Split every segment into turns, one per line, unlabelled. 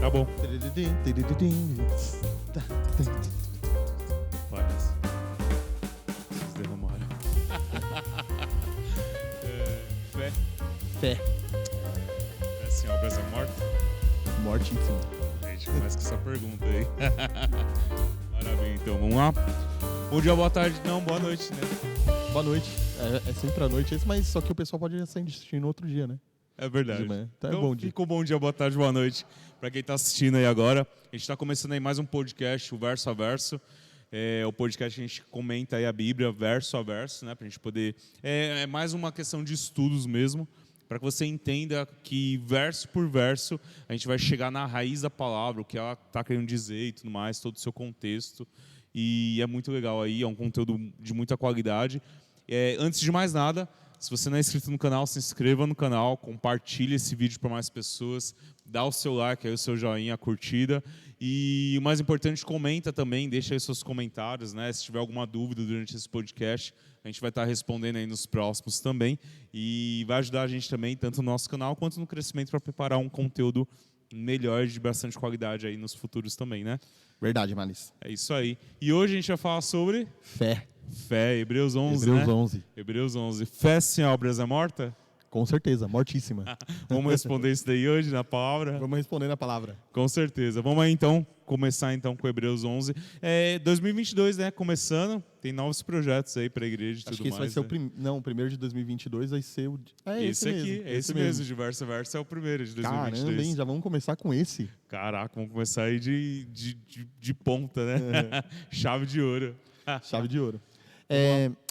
Tá bom. Várias. Vocês derramaram. Fé.
Fé.
Fé sem obras é morta?
Morte, enfim.
A gente começa com essa pergunta aí. Maravilha, então vamos lá. Bom dia, boa tarde. Não, boa noite, né?
Boa noite. É sempre a noite esse, mas só que o pessoal pode assistir no outro dia, né?
É verdade.
De manhã. Então
Então
é bom dia.
fica um bom dia, boa tarde, boa noite para quem está assistindo aí agora. A gente está começando aí mais um podcast, o Verso a Verso. É o podcast que a gente comenta aí a Bíblia verso a verso, né? Para a gente poder... É mais uma questão de estudos mesmo, para que você entenda que verso por verso a gente vai chegar na raiz da palavra, o que ela está querendo dizer e tudo mais, todo o seu contexto. E é muito legal aí, é um conteúdo de muita qualidade. Antes de mais nada, se você não é inscrito no canal, se inscreva no canal, compartilhe esse vídeo para mais pessoas, dá o seu like, aí o seu joinha, a curtida. E o mais importante, comenta também, deixa aí seus comentários, né? Se tiver alguma dúvida durante esse podcast, a gente vai estar respondendo aí nos próximos também. E vai ajudar a gente também, tanto no nosso canal quanto no crescimento, para preparar um conteúdo melhor, de bastante qualidade aí nos futuros também, né?
Verdade, Malice.
É isso aí. E hoje a gente vai falar sobre...
Fé.
Fé, Hebreus 11,
Hebreus
né?
11.
Hebreus 11. Fé sem obras é morta?
Com certeza, mortíssima.
Vamos responder isso daí hoje na palavra?
Vamos responder na palavra.
Com certeza. Vamos aí então, começar então com Hebreus 11. 2022, né? Começando, tem novos projetos aí para a igreja e tudo mais.
Acho que esse vai ser o primeiro de 2022 vai ser o...
Esse aqui, esse mesmo, de verso a verso, é o primeiro de 2022.
Caramba, hein? Já vamos começar com esse?
Caraca, vamos começar aí de ponta, né? Chave de ouro.
Chave de ouro.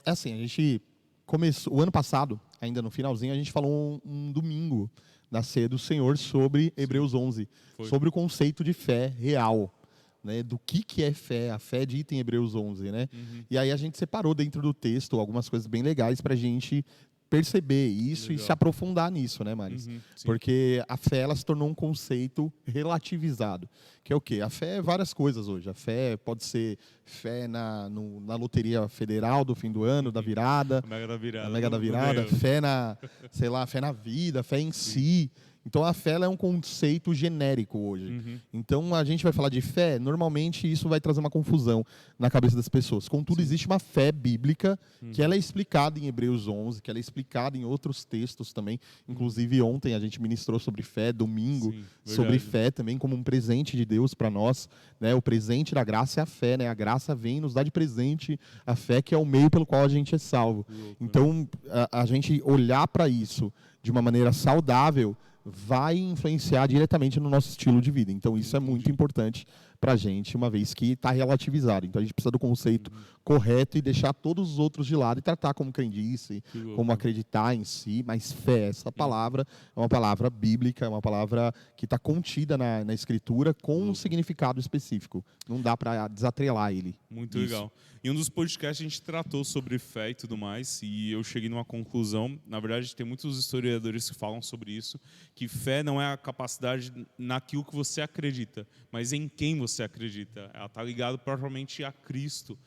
Assim, a gente começou, o ano passado, ainda no finalzinho, a gente falou um domingo na ceia do Senhor sobre Hebreus 11, sobre o conceito de fé real, né, do que é fé, a fé dita em Hebreus 11, né?
Uhum.
E aí a gente separou dentro do texto algumas coisas bem legais para a gente perceber isso. Legal. E se aprofundar nisso, né, Maris? Porque a fé ela se tornou um conceito relativizado, que é o quê? A fé é várias coisas hoje. A fé pode ser fé na loteria federal do fim do ano, da virada,
a mega
da virada, fé na, sei lá, fé na vida, fé em si. Então a fé ela é um conceito genérico hoje. Então a gente vai falar de fé, normalmente isso vai trazer uma confusão na cabeça das pessoas. Contudo, existe uma fé bíblica que ela é explicada em Hebreus 11, que ela é explicada em outros textos também. Inclusive ontem a gente ministrou sobre fé, domingo, sobre fé também como um presente de Deus para nós, né? O presente da graça é a fé, né? A graça vem nos dá de presente a fé, que é o meio pelo qual a gente é salvo. Então a gente olhar para isso de uma maneira saudável vai influenciar diretamente no nosso estilo de vida. Então, isso é muito importante para a gente, uma vez que está relativizado. Então, a gente precisa do conceito correto e deixar todos os outros de lado e tratar como crendice, como acreditar em si. Mas fé, essa palavra é uma palavra bíblica, é uma palavra que está contida na Escritura com um significado específico. Não dá para desatrelar ele.
Muito legal. Em um dos podcasts a gente tratou sobre fé e tudo mais, e eu cheguei numa conclusão, na verdade tem muitos historiadores que falam sobre isso, que fé não é a capacidade naquilo que você acredita, mas em quem você acredita. Ela está ligada propriamente a Cristo,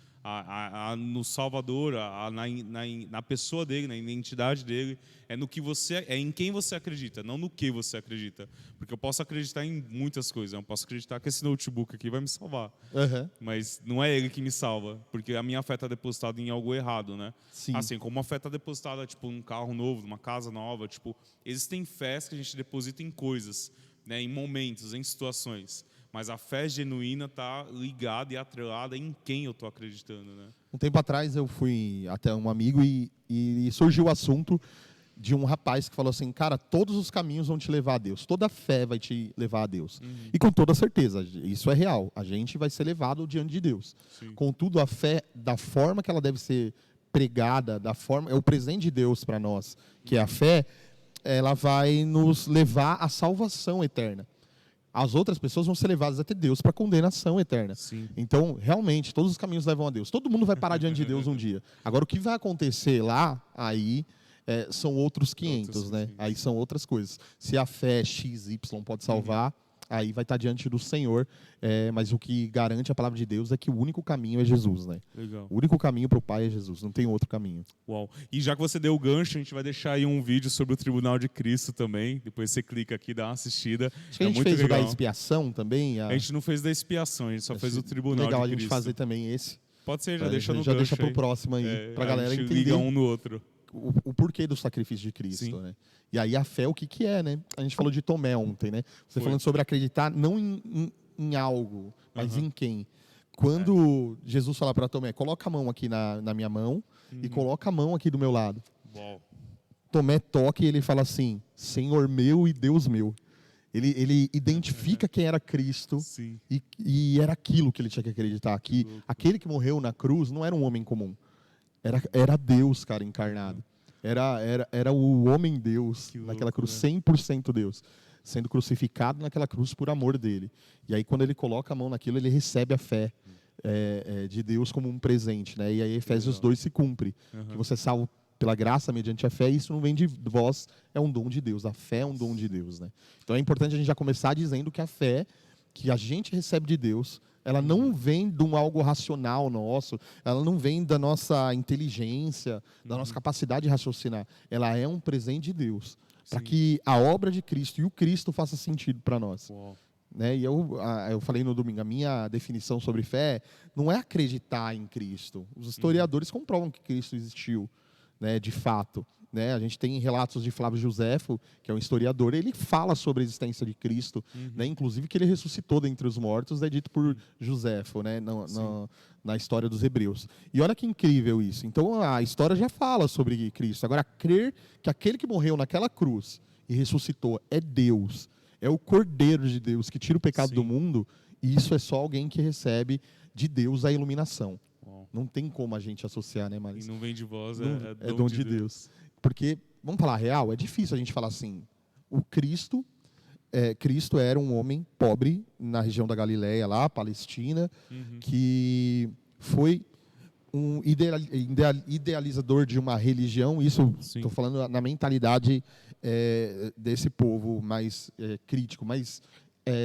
no Salvador, na pessoa dele, na identidade dele, é em quem você acredita, não no que você acredita. Porque eu posso acreditar em muitas coisas, eu posso acreditar que esse notebook aqui vai me salvar, mas não é ele que me salva, porque a minha fé está depositada em algo errado, né?
Sim.
Assim, como a fé está depositada tipo, num carro novo, numa casa nova, tipo, existem fés que a gente deposita em coisas, né, em momentos, em situações. Mas a fé genuína está ligada e atrelada em quem eu estou acreditando, né?
Um tempo atrás eu fui até um amigo e surgiu o assunto de um rapaz que falou assim, cara, todos os caminhos vão te levar a Deus, toda fé vai te levar a Deus. E com toda certeza, isso é real, a gente vai ser levado diante de Deus. Contudo, a fé, da forma que ela deve ser pregada, é o presente de Deus para nós, que é a fé, ela vai nos levar à salvação eterna. As outras pessoas vão ser levadas até Deus para condenação eterna. Então, realmente, todos os caminhos levam a Deus. Todo mundo vai parar diante de Deus um dia. Agora, o que vai acontecer lá, aí, são outros 500, né? Aí são outras coisas. Se a fé XY pode salvar, aí vai estar diante do Senhor. Mas o que garante a palavra de Deus é que o único caminho é Jesus, né?
Legal.
O único caminho para o Pai é Jesus, não tem outro caminho.
Uau. E já que você deu o gancho, a gente vai deixar aí um vídeo sobre o Tribunal de Cristo também. Depois você clica aqui, dá uma assistida.
Acho que a gente
muito
fez
legal.
o da expiação também.
A gente não fez da expiação, a gente só fez o Tribunal
legal
de
a gente
Cristo.
fazer também esse.
Pode ser, já deixa no
já
gancho
deixa pro
aí.
próximo aí, pra galera
a gente
entender
liga um no outro.
o porquê do sacrifício de Cristo,
Sim.
né? E aí a fé, o que é, né? A gente falou de Tomé ontem, né? Você falando sobre acreditar não em algo, mas em quem. Quando Jesus fala para Tomé, coloca a mão aqui na minha mão e coloca a mão aqui do meu lado.
Uau.
Tomé toca e ele fala assim, Senhor meu e Deus meu. Ele identifica quem era Cristo e era aquilo que ele tinha que acreditar. Que aquele que morreu na cruz não era um homem comum. Era Deus, cara, encarnado. Era o homem Deus naquela cruz, 100% Deus. Sendo crucificado naquela cruz por amor dele. E aí, quando ele coloca a mão naquilo, ele recebe a fé de Deus como um presente. Né? E aí, Efésios 2 se cumpre. Que você é salvo pela graça, mediante a fé, e isso não vem de vós, é um dom de Deus. A fé é um dom de Deus. Né? Então, é importante a gente já começar dizendo que a fé que a gente recebe de Deus, ela não vem de um algo racional nosso, ela não vem da nossa inteligência, da nossa capacidade de raciocinar. Ela é um presente de Deus, para que a obra de Cristo e o Cristo faça sentido para nós. Né? E eu falei no domingo, a minha definição sobre fé não é acreditar em Cristo. Os historiadores comprovam que Cristo existiu, né, de fato. Né? A gente tem relatos de Flávio Josefo, que é um historiador, ele fala sobre a existência de Cristo, né? Inclusive que ele ressuscitou dentre os mortos, é dito por Josefo, né? Na história dos Hebreus. E olha que incrível isso. Então a história já fala sobre Cristo. Agora, crer que aquele que morreu naquela cruz e ressuscitou é Deus, é o Cordeiro de Deus que tira o pecado do mundo, e isso é só alguém que recebe de Deus a iluminação. Não tem como a gente associar, né, Marisa?
E não vem de vós,
é dom de Deus. Porque, vamos falar real, é difícil a gente falar assim, Cristo era um homem pobre na região da Galileia, lá, Palestina, que foi um idealizador de uma religião, isso estou falando na mentalidade desse povo mais crítico, mais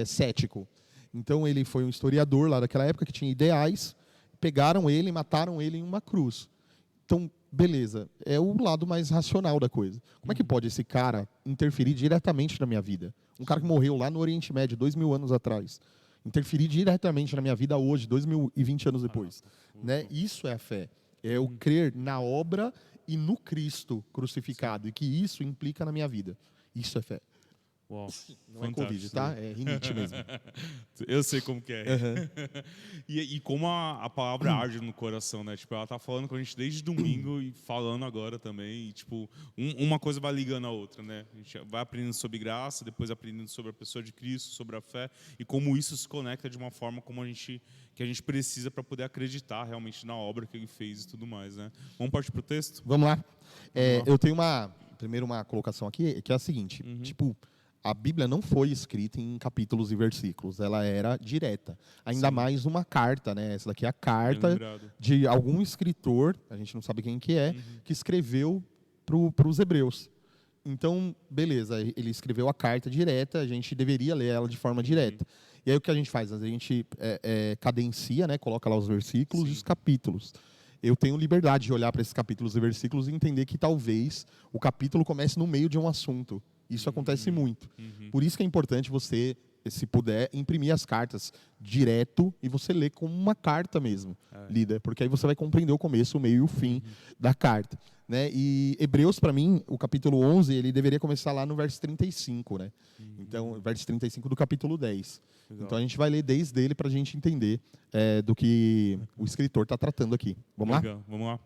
cético. Então, ele foi um historiador lá daquela época que tinha ideais, pegaram ele e mataram ele em uma cruz. Então, beleza, é o lado mais racional da coisa. Como é que pode esse cara interferir diretamente na minha vida? Um cara que morreu lá no Oriente Médio, 2000 anos atrás. Interferir diretamente na minha vida hoje, 2020 anos depois. Né? Isso é a fé. É o crer na obra e no Cristo crucificado. E que isso implica na minha vida. Isso é fé.
Uau,
não é Covid, tá? É rinite mesmo.
Eu sei como que é. E como a palavra arde no coração, né? Tipo, ela tá falando com a gente desde domingo e falando agora também. E, tipo, uma coisa vai ligando a outra, né? A gente vai aprendendo sobre graça, depois aprendendo sobre a pessoa de Cristo, sobre a fé e como isso se conecta de uma forma como que a gente precisa para poder acreditar realmente na obra que ele fez e tudo mais, né? Vamos partir pro texto?
Vamos lá. Eu tenho primeiro uma colocação aqui, que é a seguinte. Tipo, a Bíblia não foi escrita em capítulos e versículos, ela era direta. Ainda mais uma carta, né? Essa daqui é a carta de algum escritor, a gente não sabe quem que é, que escreveu para os hebreus. Então, beleza, ele escreveu a carta direta, a gente deveria ler ela de forma direta. E aí o que a gente faz? A gente cadencia, né? Coloca lá os versículos e os capítulos. Eu tenho liberdade de olhar para esses capítulos e versículos e entender que talvez o capítulo comece no meio de um assunto. Isso acontece muito. Por isso que é importante você, se puder, imprimir as cartas direto e você ler como uma carta mesmo, lida. Porque aí você vai compreender o começo, o meio e o fim da carta. Né? E Hebreus, para mim, o capítulo 11, ele deveria começar lá no verso 35. Né? Então, verso 35 do capítulo 10. Legal. Então, a gente vai ler desde ele para a gente entender do que o escritor está tratando aqui. Vamos lá?
Vamos lá.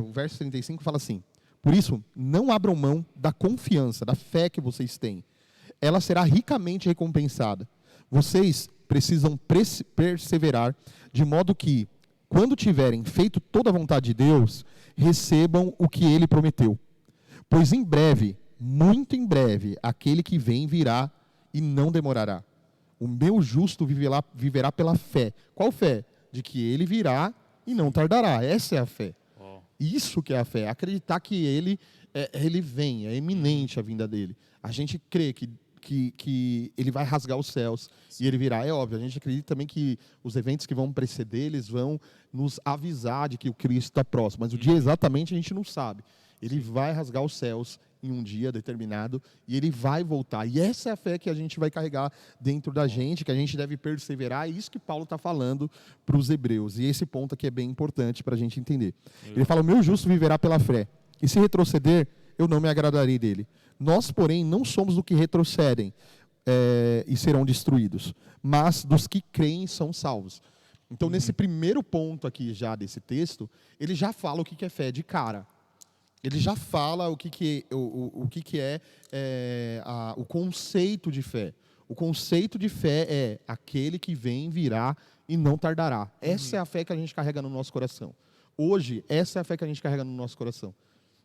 O verso 35 fala assim: por isso, não abram mão da confiança, da fé que vocês têm. Ela será ricamente recompensada. Vocês precisam perseverar, de modo que, quando tiverem feito toda a vontade de Deus, recebam o que Ele prometeu. Pois em breve, muito em breve, aquele que vem virá e não demorará. O meu justo viverá pela fé. Qual fé? De que Ele virá e não tardará. Essa é a fé. Isso que é a fé, acreditar que ele vem, é iminente a vinda dele. A gente crê que que ele vai rasgar os céus e ele virá. É óbvio, a gente acredita também que os eventos que vão preceder, eles vão nos avisar de que o Cristo está próximo. Mas o dia exatamente a gente não sabe. Ele vai rasgar os céus em um dia determinado e ele vai voltar. E essa é a fé que a gente vai carregar dentro da gente, que a gente deve perseverar. É isso que Paulo está falando para os hebreus. E esse ponto aqui é bem importante para a gente entender. Ele fala, o meu justo viverá pela fé. E se retroceder, eu não me agradarei dele. Nós, porém, não somos do que retrocedem e serão destruídos, mas dos que creem são salvos. Então, nesse primeiro ponto aqui já desse texto, ele já fala o que é fé de cara. Ele já fala o que é o conceito de fé. O conceito de fé é aquele que vem, virá e não tardará. Essa é a fé que a gente carrega no nosso coração. Hoje, essa é a fé que a gente carrega no nosso coração.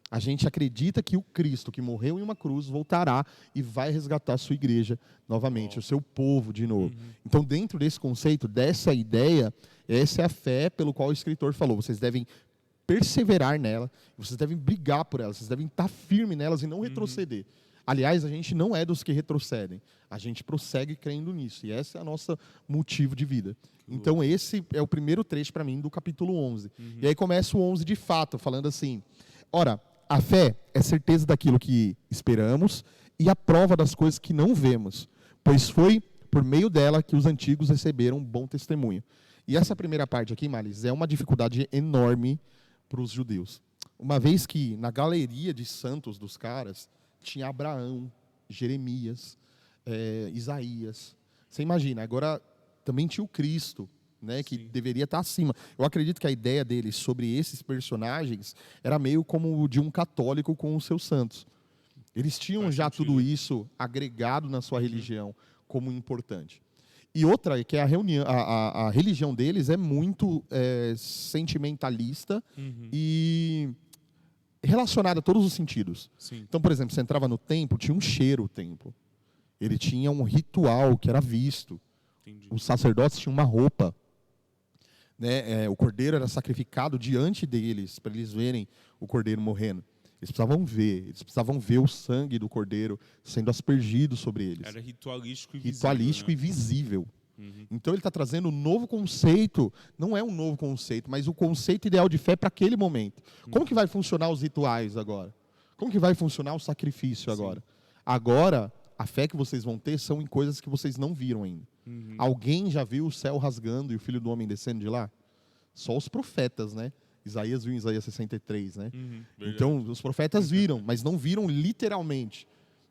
A gente acredita que o Cristo, que morreu em uma cruz, voltará e vai resgatar a sua igreja novamente, o seu povo de novo. Então, dentro desse conceito, dessa ideia, essa é a fé pelo qual o escritor falou. Vocês devem perseverar nela, vocês devem brigar por ela, vocês devem estar firme nelas e não retroceder. Aliás, a gente não é dos que retrocedem, a gente prossegue crendo nisso, e esse é o nosso motivo de vida. Então, esse é o primeiro trecho para mim do capítulo 11. E aí começa o 11 de fato, falando assim, ora, a fé é certeza daquilo que esperamos e a prova das coisas que não vemos, pois foi por meio dela que os antigos receberam um bom testemunho. E essa primeira parte aqui, Maris, é uma dificuldade enorme para os judeus. Uma vez que na galeria de santos dos caras tinha Abraão, Jeremias, Isaías. Você imagina, agora também tinha o Cristo, né, que deveria estar acima. Eu acredito que a ideia deles sobre esses personagens era meio como o de um católico com os seus santos. Eles tinham já tudo isso agregado na sua religião como importante. E outra é que a religião deles é muito sentimentalista e relacionada a todos os sentidos.
Sim.
Então, por exemplo, você entrava no templo, tinha um cheiro o templo. Ele tinha um ritual que era visto.
Entendi.
Os sacerdotes tinham uma roupa. Né? O cordeiro era sacrificado diante deles, para eles verem o cordeiro morrendo. Eles precisavam ver o sangue do cordeiro sendo aspergido sobre eles.
Era ritualístico e visível.
Ritualístico, né? E visível. Então ele está trazendo um novo conceito, não é um novo conceito, mas o conceito ideal de fé para aquele momento. Como que vai funcionar os rituais agora? Como que vai funcionar o sacrifício agora? Agora, a fé que vocês vão ter são em coisas que vocês não viram ainda. Alguém já viu o céu rasgando e o Filho do Homem descendo de lá? Só os profetas, né? Isaías viu em Isaías 63, né? Então, os profetas viram, mas não viram literalmente.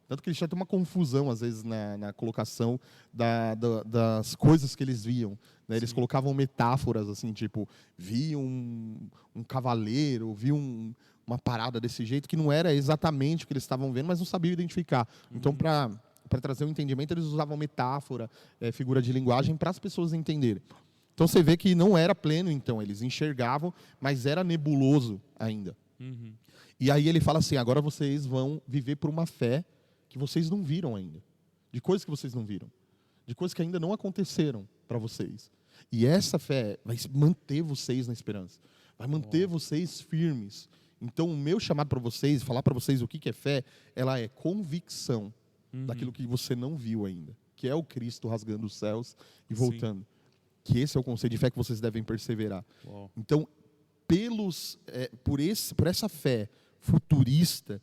Tanto que eles já têm uma confusão, às vezes, na colocação das coisas que eles viam. Né? Eles colocavam metáforas, assim, tipo, vi um cavaleiro, vi uma parada desse jeito, que não era exatamente o que eles estavam vendo, mas não sabiam identificar. Então, para trazer o entendimento, eles usavam metáfora, figura de linguagem, para as pessoas entenderem. Então, você vê que não era pleno, então. Eles enxergavam, mas era nebuloso ainda. E aí ele fala assim, agora vocês vão viver por uma fé que vocês não viram ainda. De coisas que vocês não viram. De coisas que ainda não aconteceram para vocês. E essa fé vai manter vocês na esperança. Vai manter vocês firmes. Então, o meu chamado para vocês, falar para vocês o que é fé, ela é convicção daquilo que você não viu ainda. Que é o Cristo rasgando os céus e voltando. Sim. Que esse é o conceito de fé que vocês devem perseverar. Uau. Então, por essa fé futurista,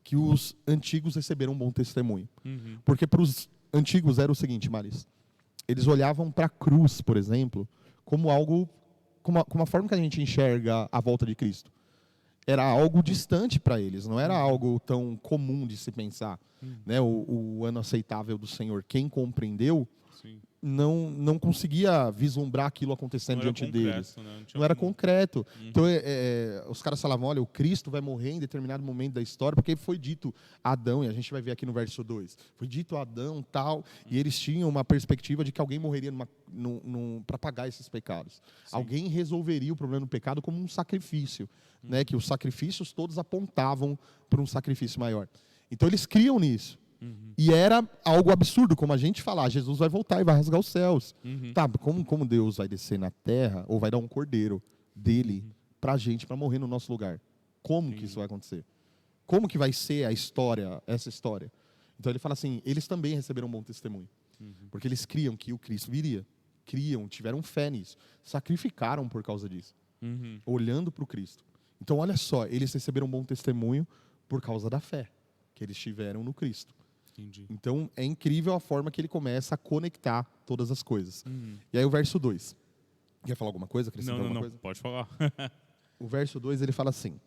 que os antigos receberam um bom testemunho. Porque para os antigos era o seguinte, Maris, eles olhavam para a cruz, por exemplo, como algo, como a forma que a gente enxerga a volta de Cristo. Era algo distante para eles, não era algo tão comum de se pensar. Né? O ano aceitável do Senhor, quem compreendeu, não conseguia vislumbrar aquilo acontecendo diante deles. Né? Não era concreto. Então, os caras falavam, olha, o Cristo vai morrer em determinado momento da história, porque foi dito a Adão, e a gente vai ver aqui no verso 2, foi dito a Adão, tal, e eles tinham uma perspectiva de que alguém morreria para pagar esses pecados. Sim. Alguém resolveria o problema do pecado como um sacrifício, né? Que os sacrifícios todos apontavam para um sacrifício maior. Então, eles criam nisso. E era algo absurdo, como a gente falar, Jesus vai voltar e vai rasgar os céus. Tá, como Deus vai descer na terra, ou vai dar um cordeiro dele para a gente, para morrer no nosso lugar? Como que isso vai acontecer? Como que vai ser essa história? Então ele fala assim, eles também receberam um bom testemunho. Porque eles criam que o Cristo viria. Criam, tiveram fé nisso. Sacrificaram por causa disso. Olhando para o Cristo. Então olha só, eles receberam um bom testemunho por causa da fé que eles tiveram no Cristo.
Entendi.
Então é incrível a forma que ele começa a conectar todas as coisas. E aí o verso 2. Quer falar alguma coisa? Acrescentar alguma coisa?
Pode falar.
O verso 2 ele fala assim: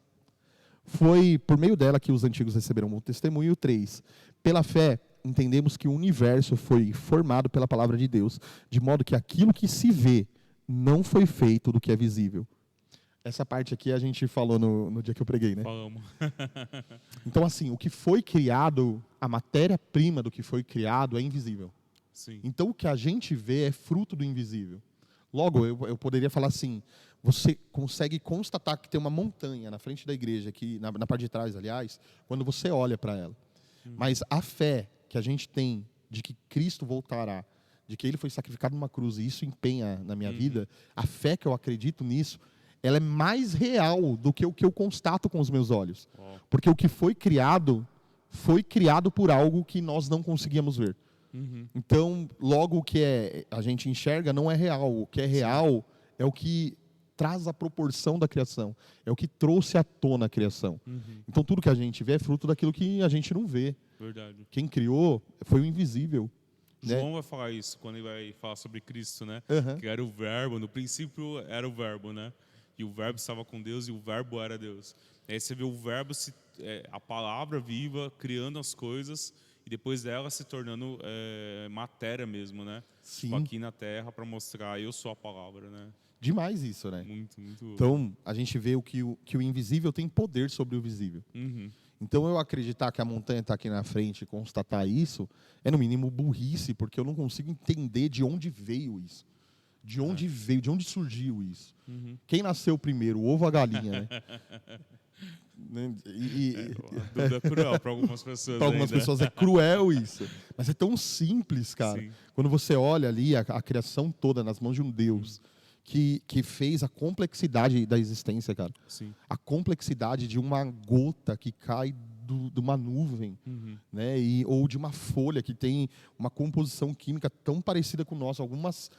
foi por meio dela que os antigos receberam um bom testemunho. E o 3. Pela fé, entendemos que o universo foi formado pela palavra de Deus, de modo que aquilo que se vê não foi feito do que é visível. Essa parte aqui a gente falou no dia que eu preguei, né?
Falamos.
Então, assim, o que foi criado, a matéria-prima do que foi criado é invisível.
Sim.
Então, o que a gente vê é fruto do invisível. Logo, eu poderia falar assim, você consegue constatar que tem uma montanha na frente da igreja, aqui, na parte de trás, aliás, quando você olha para ela. Mas a fé que a gente tem de que Cristo voltará, de que Ele foi sacrificado numa cruz, e isso empenha na minha vida, a fé que eu acredito nisso, ela é mais real do que o que eu constato com os meus olhos. Porque o que foi criado por algo que nós não conseguíamos ver. Então, logo o que a gente enxerga não é real. O que é real é o que traz a proporção da criação. É o que trouxe à tona a criação. Então, tudo que a gente vê é fruto daquilo que a gente não vê.
Verdade.
Quem criou foi o invisível.
João vai falar isso quando ele vai falar sobre Cristo, né? Que era o verbo, no princípio era o verbo, né? E o verbo estava com Deus e o verbo era Deus. Aí você vê o verbo, a palavra viva, criando as coisas e depois dela se tornando matéria mesmo, né?
Sim.
Tipo, aqui na Terra para mostrar, eu sou a palavra, né?
Demais isso, né?
Muito, muito.
Então, a gente vê que o invisível tem poder sobre o visível. Então, eu acreditar que a montanha está aqui na frente e constatar isso, é no mínimo burrice, porque eu não consigo entender de onde veio isso. De onde veio, de onde surgiu isso. Quem nasceu primeiro, o ovo ou a galinha, né?
A dúvida é cruel para algumas pessoas.
Para algumas pessoas é cruel isso. Mas é tão simples, cara.
Sim.
Quando você olha ali a criação toda nas mãos de um Deus que fez a complexidade da existência, cara.
Sim.
A complexidade de uma gota que cai de uma nuvem, né? Ou de uma folha que tem uma composição química tão parecida com o nosso. Algumas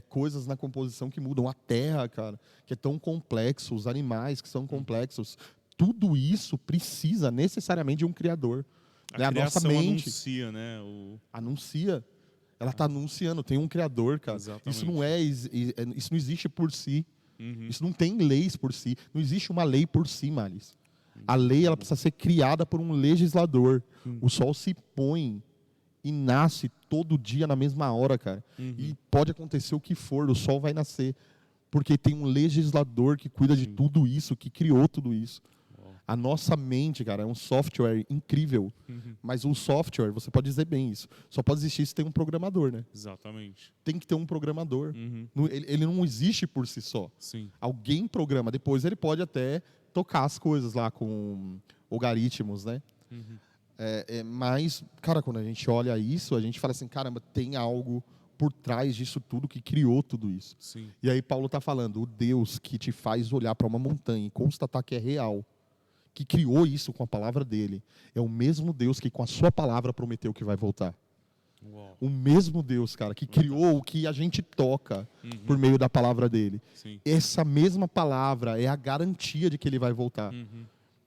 coisas na composição que mudam. A terra, cara, que é tão complexo. Os animais que são complexos. Tudo isso precisa necessariamente de um criador.
A
nossa
criação
mente
anuncia, né?
anuncia. Ela está anunciando, tem um criador, cara.
Exatamente.
Isso não existe por si. Isso não tem leis por si. Não existe uma lei por si, Males. A lei ela precisa ser criada por um legislador. O sol se põe e nasce todo dia na mesma hora, cara. E pode acontecer o que for, o sol vai nascer. Porque tem um legislador que cuida de tudo isso, que criou tudo isso. A nossa mente, cara, é um software incrível. Mas o software, você pode dizer bem isso, só pode existir se tem um programador, né?
Exatamente.
Tem que ter um programador. Ele não existe por si só.
Sim.
Alguém programa. Depois ele pode até tocar as coisas lá com algoritmos, né? Mas, cara, quando a gente olha isso, a gente fala assim, caramba, tem algo por trás disso tudo que criou tudo isso.
Sim.
E aí Paulo está falando, o Deus que te faz olhar para uma montanha e constatar que é real, que criou isso com a palavra dele, é o mesmo Deus que com a sua palavra prometeu que vai voltar.
Uau.
O mesmo Deus, cara, que criou o que a gente toca por meio da palavra dele.
Sim.
Essa mesma palavra é a garantia de que ele vai voltar.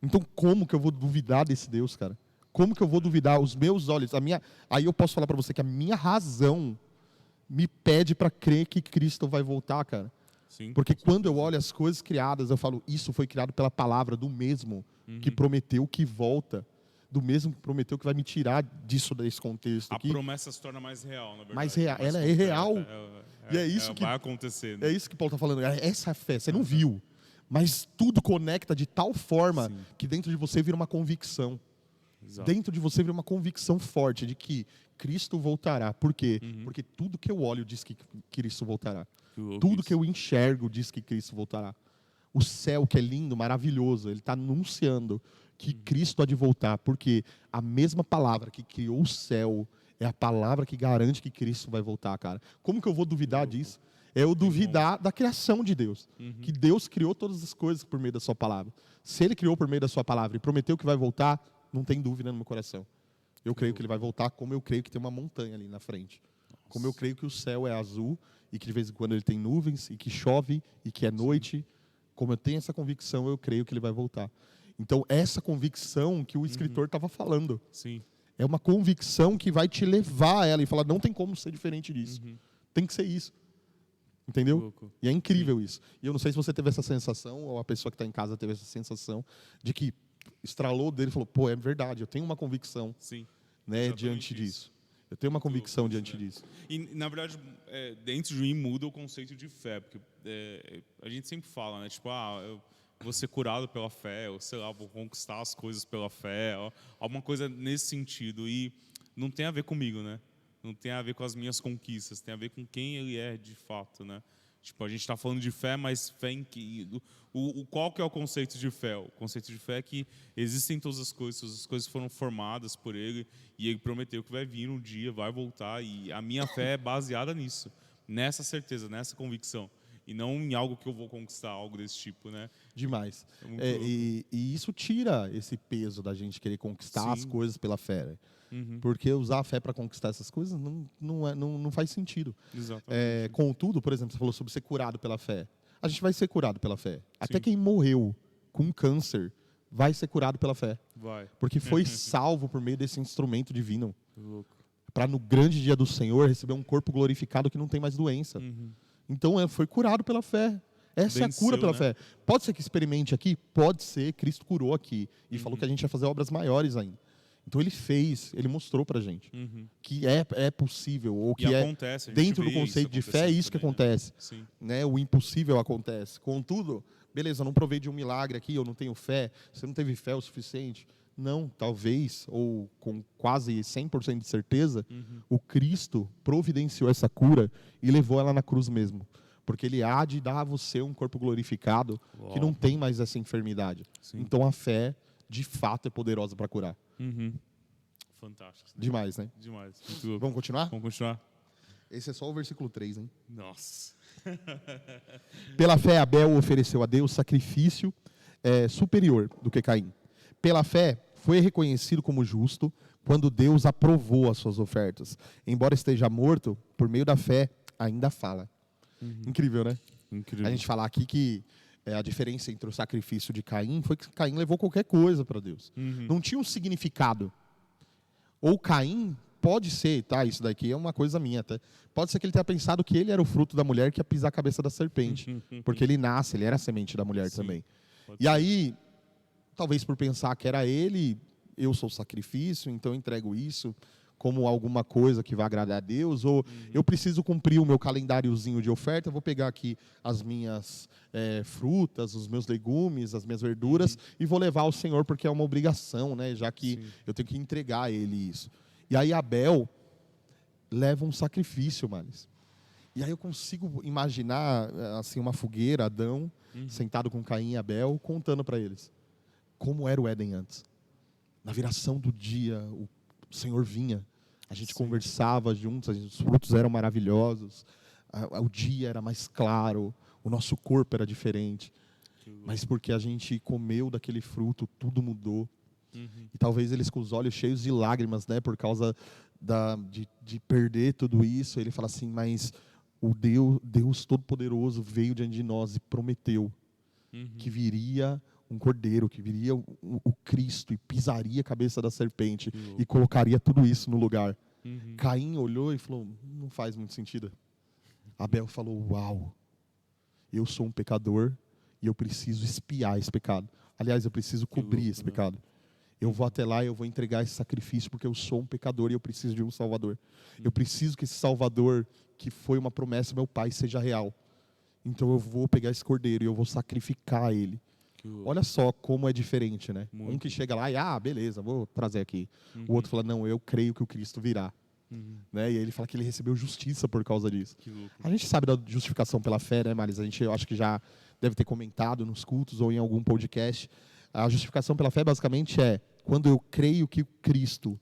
Então, como que eu vou duvidar desse Deus, cara? Como que eu vou duvidar? Os meus olhos, aí eu posso falar para você que a minha razão me pede para crer que Cristo vai voltar, cara.
Sim.
Porque quando eu olho as coisas criadas, eu falo, isso foi criado pela palavra do mesmo que prometeu que volta, do mesmo que prometeu que vai me tirar desse contexto aqui.
A promessa se torna mais real, na verdade.
Mais real. Ela é real. E é isso que
vai acontecer. Né?
É isso que Paulo está falando. Essa é a fé. Você não viu. Mas tudo conecta de tal forma que dentro de você vira uma convicção.
Exato.
Dentro de você vira uma convicção forte de que Cristo voltará. Por quê? Porque tudo que eu olho diz que Cristo voltará. Tudo que eu enxergo diz que Cristo voltará. O céu, que é lindo, maravilhoso, ele está anunciando que Cristo há de voltar. Porque a mesma palavra que criou o céu é a palavra que garante que Cristo vai voltar, cara. Como que eu vou duvidar disso? É eu duvidar da criação de Deus. Que Deus criou todas as coisas por meio da sua palavra. Se Ele criou por meio da sua palavra e prometeu que vai voltar, não tem dúvida no meu coração. Eu creio que ele vai voltar, como eu creio que tem uma montanha ali na frente. Como eu creio que o céu é azul e que de vez em quando ele tem nuvens e que chove e que é noite. Como eu tenho essa convicção, eu creio que ele vai voltar. Então, essa convicção que o escritor estava falando.
Sim.
É uma convicção que vai te levar a ela e falar, não tem como ser diferente disso. Tem que ser isso. Entendeu?
Louco.
E é incrível isso. E eu não sei se você teve essa sensação, ou a pessoa que está em casa teve essa sensação, de que estralou dele e falou, pô, é verdade, eu tenho uma convicção,
Sim.
né,
Exatamente
diante
isso.
disso. Eu tenho uma convicção
Louco,
diante
né?
disso.
E, na verdade, dentro de mim muda o conceito de fé, porque a gente sempre fala, né? Tipo, eu vou ser curado pela fé, ou sei lá, vou conquistar as coisas pela fé, alguma coisa nesse sentido. E não tem a ver comigo, né? Não tem a ver com as minhas conquistas, tem a ver com quem ele é de fato, né? Tipo, a gente está falando de fé, mas fé em que... Qual que é o conceito de fé? O conceito de fé é que existem todas as coisas foram formadas por ele, e ele prometeu que vai vir um dia, vai voltar, e a minha fé é baseada nisso, nessa certeza, nessa convicção, e não em algo que eu vou conquistar, algo desse tipo, né?
Demais.
É muito louco.
E isso tira esse peso da gente querer conquistar as
Sim.
coisas pela fé. Né?
Uhum.
Porque usar a fé para conquistar essas coisas não faz sentido.
Exatamente.
Contudo, por exemplo, você falou sobre ser curado pela fé. A gente vai ser curado pela fé. Até
Sim.
quem morreu com câncer vai ser curado pela fé.
Vai.
Porque foi salvo por meio desse instrumento divino.
Louco.
Para no grande dia do Senhor receber um corpo glorificado que não tem mais doença. Então foi curado pela fé. Essa é a cura
Venceu,
pela
né?
fé. Pode ser que experimente aqui? Pode ser. Cristo curou aqui. E falou que a gente ia fazer obras maiores ainda. Então ele fez, ele mostrou pra gente que é possível, ou que
E
é
acontece, a gente
dentro do
vê
conceito de
isso
fé, é isso que
acontecendo também, né?
acontece.
Sim.
Né? O impossível acontece. Contudo, beleza, eu não provei de um milagre aqui, eu não tenho fé, você não teve fé o suficiente. Não, talvez, ou com quase 100% de certeza, o Cristo providenciou essa cura e levou ela na cruz mesmo. Porque ele há de dar a você um corpo glorificado que não tem mais essa enfermidade.
Sim.
Então a fé, de fato, é poderosa para curar.
Fantástico.
Demais, né?
Demais. Muito louco.
Vamos continuar?
Vamos continuar?
Esse é só o versículo 3, hein?
Nossa.
Pela fé, Abel ofereceu a Deus sacrifício superior do que Caim. Pela fé, foi reconhecido como justo quando Deus aprovou as suas ofertas. Embora esteja morto, por meio da fé, ainda fala. Incrível, né?
Incrível.
A gente falar aqui que a diferença entre o sacrifício de Caim foi que Caim levou qualquer coisa para Deus. Não tinha um significado. Ou Caim, pode ser, tá? Isso daqui é uma coisa minha até. Pode ser que ele tenha pensado que ele era o fruto da mulher que ia pisar a cabeça da serpente. Porque ele nasce, ele era a semente da mulher também. E aí, talvez por pensar que era ele, eu sou o sacrifício, então eu entrego isso como alguma coisa que vai agradar a Deus, ou eu preciso cumprir o meu calendáriozinho de oferta, eu vou pegar aqui as minhas frutas, os meus legumes, as minhas verduras, e vou levar ao Senhor, porque é uma obrigação, né? Já que eu tenho que entregar a Ele isso. E aí Abel leva um sacrifício, Manes. E aí eu consigo imaginar assim, uma fogueira, Adão, sentado com Caim e Abel, contando para eles como era o Éden antes. Na viração do dia, o Senhor vinha, a gente conversava juntos, os frutos eram maravilhosos, o dia era mais claro, o nosso corpo era diferente. Mas porque a gente comeu daquele fruto, tudo mudou. E talvez eles com os olhos cheios de lágrimas, né, por causa de perder tudo isso, ele fala assim, mas o Deus Todo-Poderoso veio diante de nós e prometeu que viria um cordeiro, que viria o Cristo e pisaria a cabeça da serpente e colocaria tudo isso no lugar. Caim olhou e falou, não faz muito sentido. Abel falou, uau, eu sou um pecador e eu preciso expiar esse pecado. Aliás, eu preciso cobrir esse pecado. Eu vou até lá e eu vou entregar esse sacrifício porque eu sou um pecador e eu preciso de um Salvador. Eu preciso que esse Salvador, que foi uma promessa do meu pai, seja real. Então eu vou pegar esse cordeiro e eu vou sacrificar ele. Olha só como é diferente, né? Um que chega lá e, beleza, vou trazer aqui. O outro fala, não, eu creio que o Cristo virá. Né? E aí ele fala que ele recebeu justiça por causa disso. A gente sabe da justificação pela fé, né, Maris? Eu acho que já deve ter comentado nos cultos ou em algum podcast. A justificação pela fé, basicamente, é quando eu creio que o Cristo,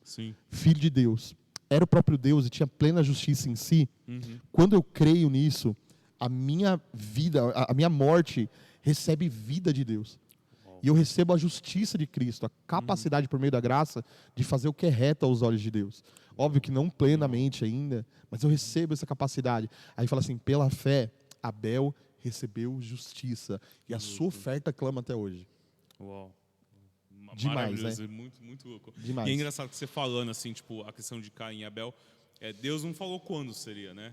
Filho de Deus, era o próprio Deus e tinha plena justiça em si. Quando eu creio nisso, a minha vida, a minha morte recebe vida de Deus. E eu recebo a justiça de Cristo, a capacidade por meio da graça de fazer o que é reto aos olhos de Deus. Óbvio que não plenamente ainda, mas eu recebo essa capacidade. Aí fala assim, pela fé, Abel recebeu justiça. E a sua oferta clama até hoje.
Uau.
Demais,
maravilhoso,
né?
Muito louco.
Demais.
E é engraçado que você falando assim, tipo, a questão de Caim e Abel, Deus não falou quando seria, né?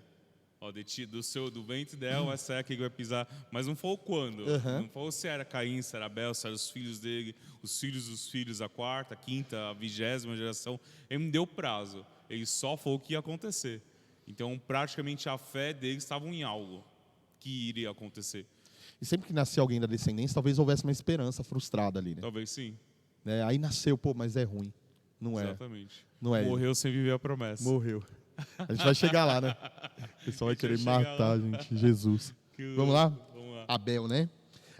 Ó, do ventre dela vai sair aquele que vai pisar, mas não falou quando. Não falou se era Caim, se era Abel, se eram os filhos dele, os filhos dos filhos, a quarta, a quinta, a 20ª geração. Ele não deu prazo, ele só falou o que ia acontecer. Então, praticamente a fé deles estava em algo que iria acontecer.
E sempre que nasceu alguém da descendência, talvez houvesse uma esperança frustrada ali, né?
Talvez sim.
Aí nasceu, pô, mas é ruim. Não é.
Exatamente.
Não é.
Morreu sem viver a promessa.
Morreu. A gente vai chegar lá, né? O pessoal vai querer matar a gente. Jesus. Vamos lá?
Vamos lá.
Abel, né?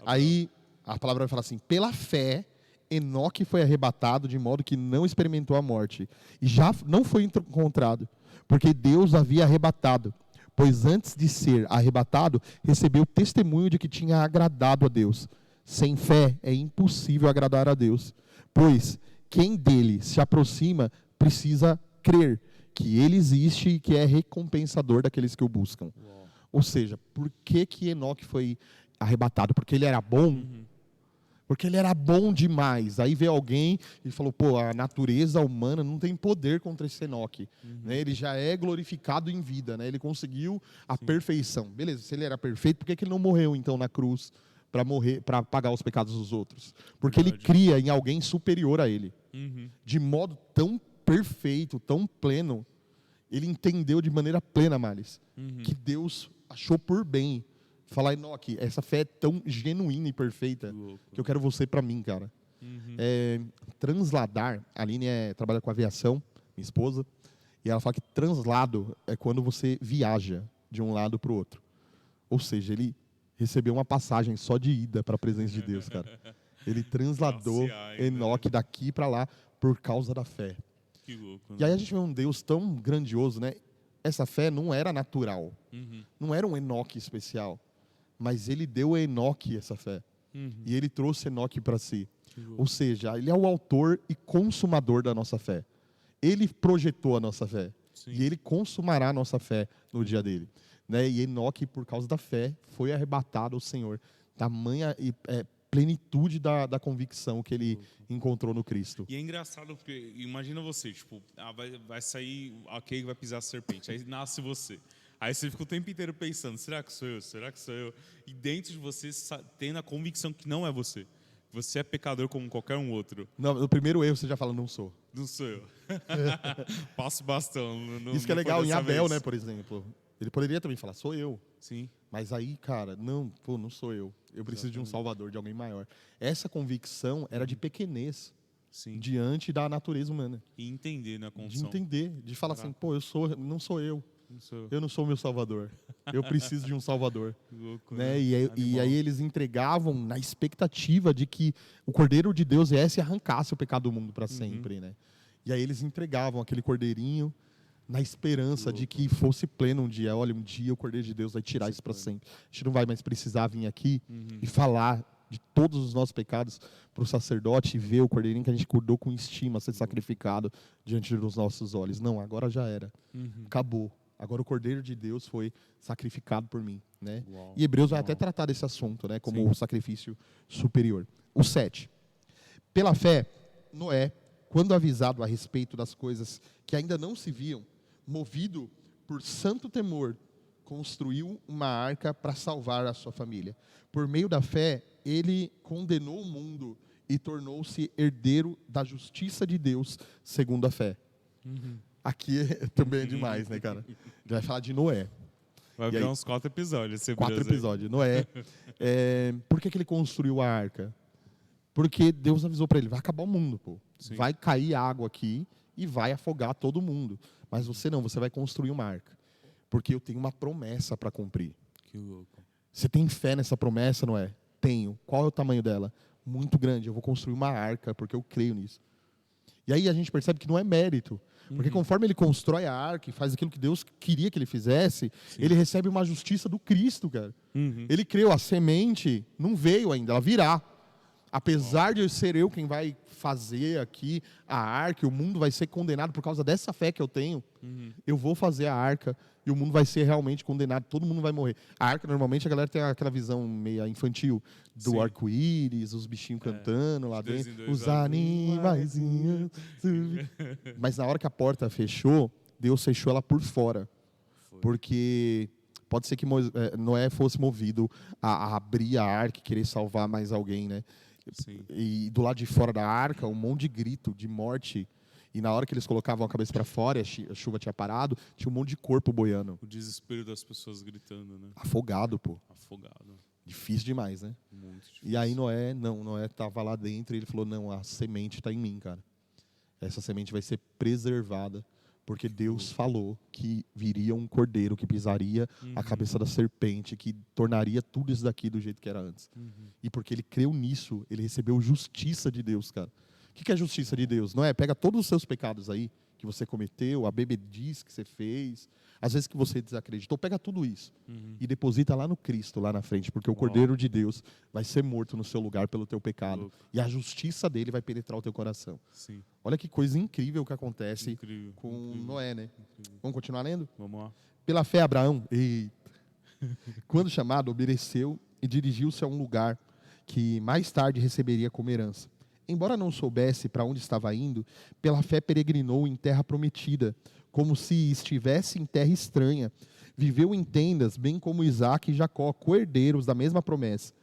Aí a palavra vai falar assim: pela fé, Enoque foi arrebatado de modo que não experimentou a morte. E já não foi encontrado, porque Deus havia arrebatado. Pois antes de ser arrebatado, recebeu testemunho de que tinha agradado a Deus. Sem fé é impossível agradar a Deus. Pois quem dele se aproxima precisa crer que ele existe e que é recompensador daqueles que o buscam.
Uau.
Ou seja, por que Enoque foi arrebatado? Porque ele era bom? Porque ele era bom demais. Aí veio alguém e falou, pô, a natureza humana não tem poder contra esse Enoque. Né? Ele já é glorificado em vida, né? Ele conseguiu a perfeição. Beleza, se ele era perfeito, por que ele não morreu então na cruz para pagar os pecados dos outros? Porque ele cria em alguém superior a ele. De modo tão perfeito, tão pleno, ele entendeu de maneira plena, Males, que Deus achou por bem falar, Enoque, essa fé é tão genuína e perfeita que eu quero você para mim, cara. Transladar, a Aline trabalha com aviação, minha esposa, e ela fala que translado é quando você viaja de um lado para o outro. Ou seja, ele recebeu uma passagem só de ida para a presença de Deus, cara. Ele transladou Enoque daqui para lá por causa da fé.
Que louco, né?
E aí a gente vê um Deus tão grandioso, né? Essa fé não era natural. Não era um Enoque especial. Mas ele deu a Enoque essa fé. E ele trouxe Enoque para si. Ou seja, ele é o autor e consumador da nossa fé. Ele projetou a nossa fé. Sim. E ele consumará a nossa fé no dia dele. Né? E Enoque, por causa da fé, foi arrebatado ao Senhor. Tamanha plenitude da convicção que ele encontrou no Cristo.
E é engraçado, porque imagina você, tipo, vai sair aquele que vai pisar a serpente, aí nasce você. Aí você fica o tempo inteiro pensando, será que sou eu? Será que sou eu? E dentro de você, tendo a convicção que não é você. Você é pecador como qualquer um outro.
Não, no primeiro erro você já fala, não sou.
Não sou eu. Passo bastão.
Isso que é legal em Abel, né, por exemplo. Ele poderia também falar, sou eu.
Sim.
Mas aí, cara, não sou eu. Eu preciso de um salvador, de alguém maior. Essa convicção era de pequenez. Sim. Diante da natureza humana.
E entender na condição.
De entender, de falar assim, pô, não sou eu. Eu não sou o meu salvador. Eu preciso de um salvador.
Louco,
né? E aí eles entregavam na expectativa de que o Cordeiro de Deus viesse e arrancasse o pecado do mundo para sempre. Né? E aí eles entregavam aquele cordeirinho na esperança de que fosse pleno um dia. Olha, um dia o Cordeiro de Deus vai tirar isso para sempre. A gente não vai mais precisar vir aqui e falar de todos os nossos pecados para o sacerdote e ver o cordeirinho que a gente cuidou com estima ser sacrificado diante dos nossos olhos. Não, agora já era. Acabou. Agora o Cordeiro de Deus foi sacrificado por mim. Né? E Hebreus vai até tratar desse assunto, né, como o sacrifício superior. O 7. Pela fé, Noé, quando avisado a respeito das coisas que ainda não se viam, movido por santo temor, construiu uma arca para salvar a sua família. Por meio da fé, ele condenou o mundo e tornou-se herdeiro da justiça de Deus, segundo a fé. Aqui também é demais, né, cara? Já vai falar de Noé.
Vai virar uns 4 episódios.
4 episódios. Noé. Por que ele construiu a arca? Porque Deus avisou para ele, vai acabar o mundo, pô. Sim. Vai cair água aqui e vai afogar todo mundo. Mas você não, você vai construir uma arca. Porque eu tenho uma promessa para cumprir.
Que louco.
Você tem fé nessa promessa, Noé? Tenho. Qual é o tamanho dela? Muito grande. Eu vou construir uma arca porque eu creio nisso. E aí a gente percebe que não é mérito. Porque conforme ele constrói a arca e faz aquilo que Deus queria que ele fizesse, ele recebe uma justiça do Cristo, cara. Ele creu, a semente não veio ainda, ela virá. Apesar de ser eu quem vai fazer aqui a arca, o mundo vai ser condenado por causa dessa fé que eu tenho, eu vou fazer a arca e o mundo vai ser realmente condenado, todo mundo vai morrer. A arca, normalmente, a galera tem aquela visão meio infantil do
Sim.
arco-íris, os bichinhos cantando lá
de dois
dentro,
em dois
os
anos.
animaizinhos. Mas na hora que a porta fechou, Deus fechou ela por fora.
Foi.
Porque pode ser que Noé fosse movido a abrir a arca e querer salvar mais alguém, né?
Sim.
E do lado de fora da arca, um monte de grito, de morte. E na hora que eles colocavam a cabeça para fora e a chuva tinha parado, tinha um monte de corpo boiando.
O desespero das pessoas gritando, né?
Afogado, pô.
Afogado.
Difícil demais, né?
Muito difícil.
E aí Noé estava lá dentro e ele falou, não, a semente está em mim, cara. Essa semente vai ser preservada, porque Deus falou que viria um cordeiro que pisaria a cabeça da serpente, que tornaria tudo isso daqui do jeito que era antes. E porque ele creu nisso, ele recebeu justiça de Deus, cara. O que é a justiça de Deus? Não é? Pega todos os seus pecados aí, que você cometeu, a bebedice que você fez, às vezes que você desacreditou, pega tudo isso e deposita lá no Cristo, lá na frente, porque o Cordeiro de Deus vai ser morto no seu lugar pelo teu pecado.
Louco.
E a justiça dele vai penetrar o teu coração.
Sim.
Olha que coisa incrível que acontece
Incrível.
com
incrível.
Noé, né?
Incrível.
Vamos continuar lendo?
Vamos lá.
Pela fé, Abraão, quando chamado, obedeceu e dirigiu-se a um lugar que mais tarde receberia como herança. Embora não soubesse para onde estava indo, pela fé peregrinou em terra prometida, como se estivesse em terra estranha. Viveu em tendas, bem como Isaque e Jacó, co-herdeiros da mesma promessa.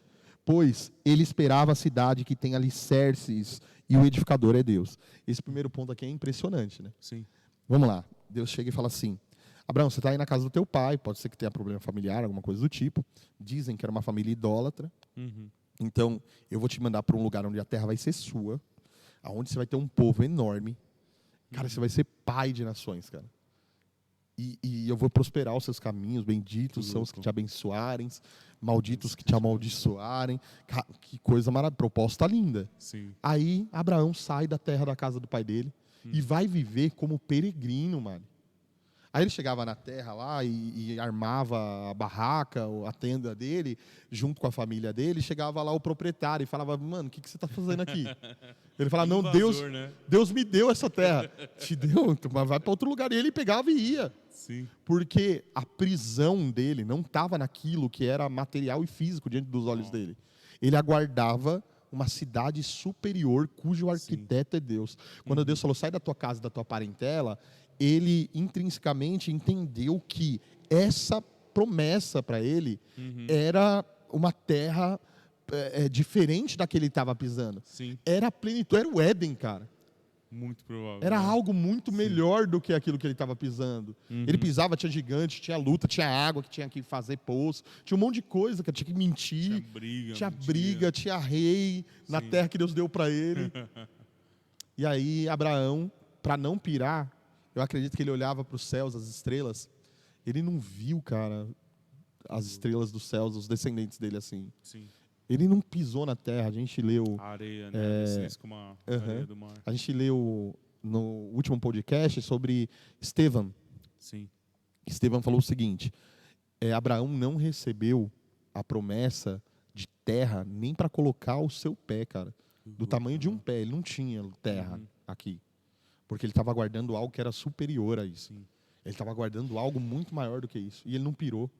Pois ele esperava a cidade que tem alicerces e o edificador é Deus. Esse primeiro ponto aqui é impressionante, né?
Sim.
Vamos lá. Deus chega e fala assim: Abraão, você está aí na casa do teu pai, pode ser que tenha problema familiar, alguma coisa do tipo. Dizem que era uma família idólatra. Então, eu vou te mandar para um lugar onde a terra vai ser sua, aonde você vai ter um povo enorme. Cara, você vai ser pai de nações, cara. E eu vou prosperar os seus caminhos, benditos são os que te abençoarem, malditos que te amaldiçoarem. Que coisa maravilhosa, proposta linda.
Sim.
Aí, Abraão sai da terra da casa do pai dele e vai viver como peregrino, mano. Aí ele chegava na terra lá e armava a barraca, a tenda dele, junto com a família dele. Chegava lá o proprietário e falava, mano, o que você está fazendo aqui? Ele falava, não,
Invasor, né?
Deus me deu essa terra. Te deu, mas vai para outro lugar. E ele pegava e ia.
Sim.
Porque a prisão dele não estava naquilo que era material e físico diante dos olhos dele. Ele aguardava uma cidade superior cujo arquiteto é Deus. Quando Deus falou, sai da tua casa, da tua parentela, ele intrinsecamente entendeu que essa promessa para ele era uma terra diferente da que ele estava pisando.
Sim.
Era a plenitude, era o Éden, cara.
Muito provável.
Era
né?
algo muito melhor do que aquilo que ele estava pisando. Ele pisava, tinha gigante, tinha luta, tinha água que tinha que fazer poço, tinha um monte de coisa que tinha que mentir,
Tinha briga.
briga, tinha rei na terra que Deus deu para ele. E aí Abraão, para não pirar, eu acredito que ele olhava para os céus, as estrelas, ele não viu, cara, as estrelas dos céus, os descendentes dele assim.
Sim.
Ele não pisou na terra. A gente leu.
A areia, né? Descendência como a areia do mar.
A gente leu no último podcast sobre Estevão.
Sim.
Estevão falou o seguinte: Abraão não recebeu a promessa de terra nem para colocar o seu pé, cara. Do tamanho de um pé. Ele não tinha terra aqui. Porque ele estava aguardando algo que era superior a isso.
Sim.
Ele estava aguardando algo muito maior do que isso. E ele não pirou.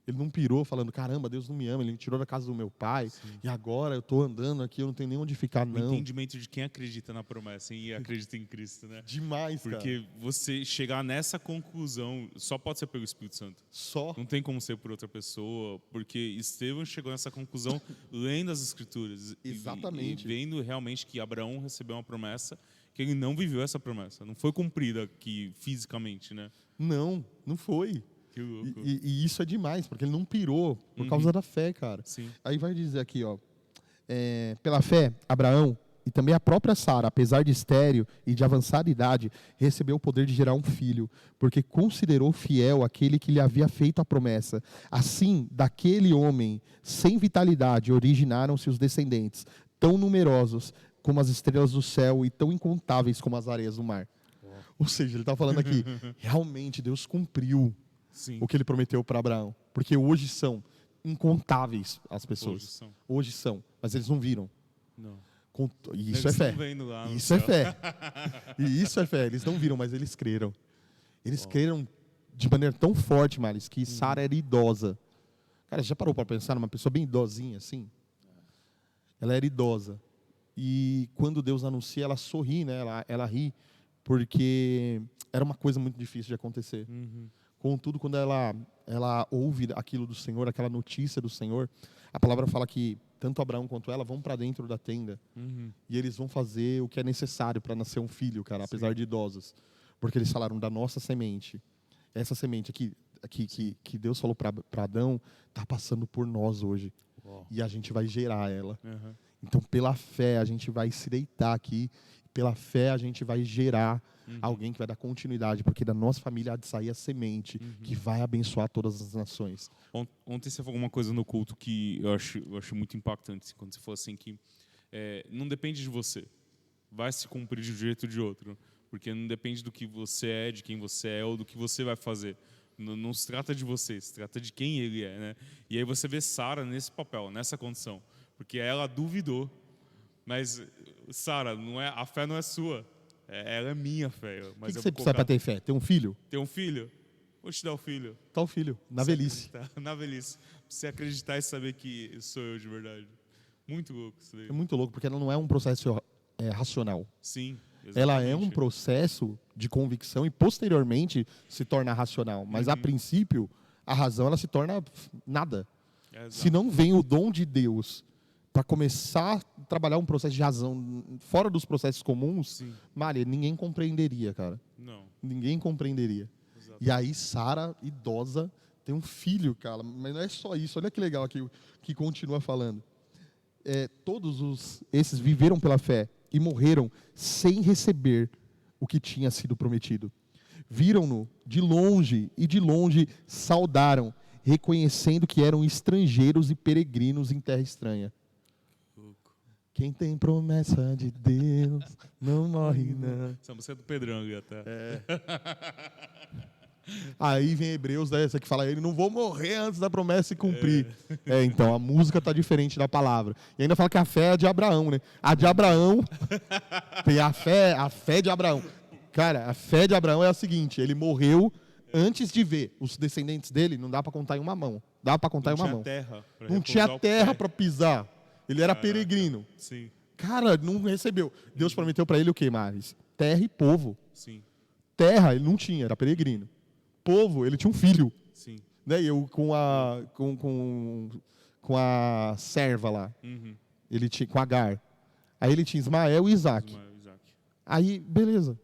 Ele não pirou falando, caramba, Deus não me ama, ele me tirou da casa do meu pai, e agora eu estou andando aqui, eu não tenho nem onde ficar,
O
não.
entendimento de quem acredita na promessa e acredita em Cristo, né?
Demais, cara.
Porque você chegar nessa conclusão só pode ser pelo Espírito Santo.
Só.
Não tem como ser por outra pessoa, porque Estevão chegou nessa conclusão lendo as Escrituras.
Exatamente.
E vendo realmente que Abraão recebeu uma promessa que ele não viveu essa promessa. Não foi cumprida aqui fisicamente, né?
Não foi.
Que louco.
E isso é demais, porque ele não pirou por causa da fé, cara.
Sim.
Aí vai dizer aqui, ó. Pela fé, Abraão e também a própria Sara, apesar de estéril e de avançada idade, recebeu o poder de gerar um filho, porque considerou fiel aquele que lhe havia feito a promessa. Assim, daquele homem sem vitalidade originaram-se os descendentes, tão numerosos como as estrelas do céu e tão incontáveis como as areias do mar. Ou seja, ele está falando aqui, realmente Deus cumpriu
Sim.
o que ele prometeu para Abraão. Porque hoje são incontáveis as pessoas. Hoje são. Mas eles não viram.
Não.
E isso
Eles
é fé.
estão vendo lá no
Isso é
céu.
fé. E isso é fé. Eles não viram, mas eles creram. Eles creram de maneira tão forte, Maris, que Sara era idosa. Cara, você já parou para pensar numa pessoa bem idosinha assim? Ela era idosa. E quando Deus anuncia, ela sorri, né? Ela ri, porque era uma coisa muito difícil de acontecer. Contudo, quando ela ouve aquilo do Senhor, aquela notícia do Senhor, a palavra fala que tanto Abraão quanto ela vão para dentro da tenda e eles vão fazer o que é necessário para nascer um filho, cara, apesar de idosos. Porque eles falaram da nossa semente. Essa semente aqui, que Deus falou para Adão, está passando por nós hoje. E a gente vai gerar ela. Então, pela fé, a gente vai se deitar aqui. Pela fé, a gente vai gerar alguém que vai dar continuidade, porque da nossa família há de sair a semente que vai abençoar todas as nações.
Ontem você falou uma coisa no culto que eu acho muito impactante, quando você falou assim que não depende de você, vai se cumprir de um jeito ou de outro, porque não depende do que você é, de quem você é ou do que você vai fazer. Não se trata de você, se trata de quem ele é, né? E aí você vê Sara nesse papel, nessa condição, porque ela duvidou, mas Sara, a fé não é sua, ela é minha fé.
O que você precisa para ter fé? Ter um filho?
Ter um filho? Vou te dar o filho.
Tá o filho, na velhice.
Na velhice. Pra você acreditar e saber que sou eu de verdade. Muito louco isso daí.
É muito louco, porque ela não é um processo racional.
Sim, exatamente.
Ela é um processo de convicção e posteriormente se torna racional. Mas a princípio, a razão ela se torna nada. Se não vem o dom de Deus para começar a trabalhar um processo de razão fora dos processos comuns, Maria, ninguém compreenderia, cara.
Não.
Ninguém compreenderia. E aí Sara, idosa, tem um filho, cara. Mas não é só isso. Olha que legal aqui que continua falando. Todos esses viveram pela fé e morreram sem receber o que tinha sido prometido. Viram-no de longe e de longe saudaram, reconhecendo que eram estrangeiros e peregrinos em terra estranha. Quem tem promessa de Deus não morre, não.
Essa música é do Pedrão até.
Aí vem Hebreus, essa que fala, ele não vou morrer antes da promessa se cumprir. Então, a música está diferente da palavra. E ainda fala que a fé é de Abraão, né? A de Abraão, tem a fé de Abraão. Cara, a fé de Abraão é a seguinte, ele morreu antes de ver. Os descendentes dele, não dá para contar em uma mão. Dá para contar em uma mão. Não tinha terra para pisar. Ele era peregrino.
Sim.
Cara, não recebeu. Deus prometeu para ele o quê, Maris? Terra e povo.
Sim.
Terra, ele não tinha, era peregrino. Povo, ele tinha um filho.
Sim.
Né? E eu com a serva lá. Ele tinha com Agar. Aí ele tinha Ismael e Isaac. Aí, beleza.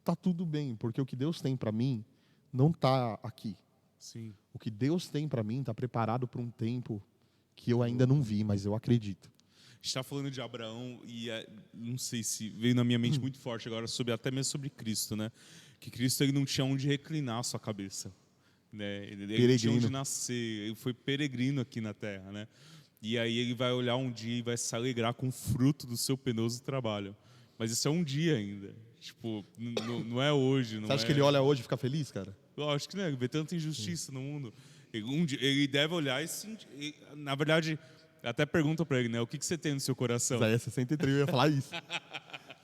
Tá tudo bem, porque o que Deus tem para mim não tá aqui.
Sim.
O que Deus tem para mim tá preparado para um tempo que eu ainda não vi, mas eu acredito.
A gente está falando de Abraão e não sei se veio na minha mente muito forte agora até mesmo sobre Cristo, né? Que Cristo ele não tinha onde reclinar a sua cabeça, né? Ele não tinha onde nascer, ele foi peregrino aqui na Terra, né? E aí ele vai olhar um dia e vai se alegrar com o fruto do seu penoso trabalho. Mas isso é um dia ainda, tipo, não é hoje.
Você acha que ele olha hoje e fica feliz, cara?
Lógico que não, ele vê tanta injustiça no mundo. Ele deve olhar e sentir. Na verdade, até pergunta para ele, né? O que você tem no seu coração?
Isaías 63, eu ia falar isso.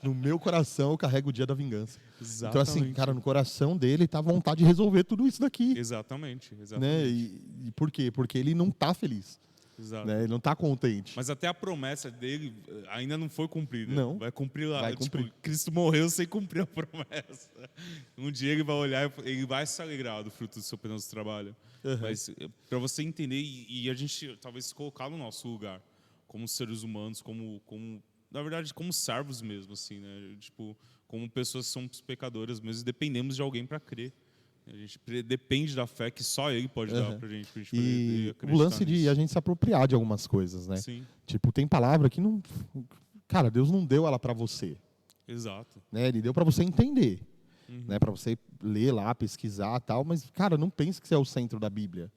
No meu coração, eu carrego o dia da vingança.
Exatamente.
Então, assim, cara, no coração dele tá a vontade de resolver tudo isso daqui.
Exatamente.
Né? E por quê? Porque ele não tá feliz.
Exato.
Né? Ele não tá contente.
Mas até a promessa dele ainda não foi cumprida.
Não.
Vai cumprir lá.
Vai cumprir.
Tipo, Cristo morreu sem cumprir a promessa. Um dia ele vai olhar e ele vai se alegrar do fruto do seu penoso trabalho. Mas para você entender e a gente talvez se colocar no nosso lugar, como seres humanos, na verdade, como servos mesmo, assim, né? Tipo, como pessoas que somos pecadoras mesmo, dependemos de alguém para crer. A gente depende da fé que só Ele pode dar pra gente poder acreditar
o lance
nisso.
de a gente se apropriar de algumas coisas, né?
Sim.
Tipo, tem palavra que não... Cara, Deus não deu ela para você.
Exato.
Né? Ele deu para você entender. Né? Para você ler lá, pesquisar e tal. Mas, cara, não pense que você é o centro da Bíblia.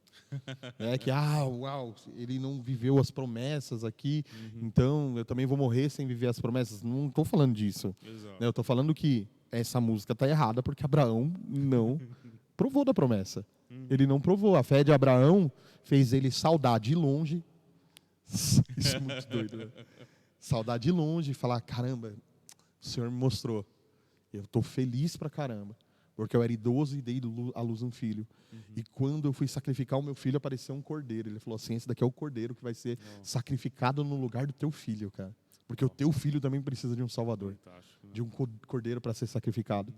Que, uau, ele não viveu as promessas aqui, então eu também vou morrer sem viver as promessas. Não estou falando disso.
Exato.
Né? Eu estou falando que essa música está errada porque Abraão não provou da promessa. Ele não provou. A fé de Abraão fez ele saudar de longe. Isso é muito doido, né? Saudar de longe e falar, caramba, o Senhor me mostrou. Eu estou feliz pra caramba. Porque eu era idoso e dei à luz um filho. E quando eu fui sacrificar o meu filho, apareceu um cordeiro. Ele falou assim, esse daqui é o cordeiro que vai ser sacrificado no lugar do teu filho, cara. Porque o teu filho também precisa de um salvador.
Fantástico, né?
De um cordeiro para ser sacrificado.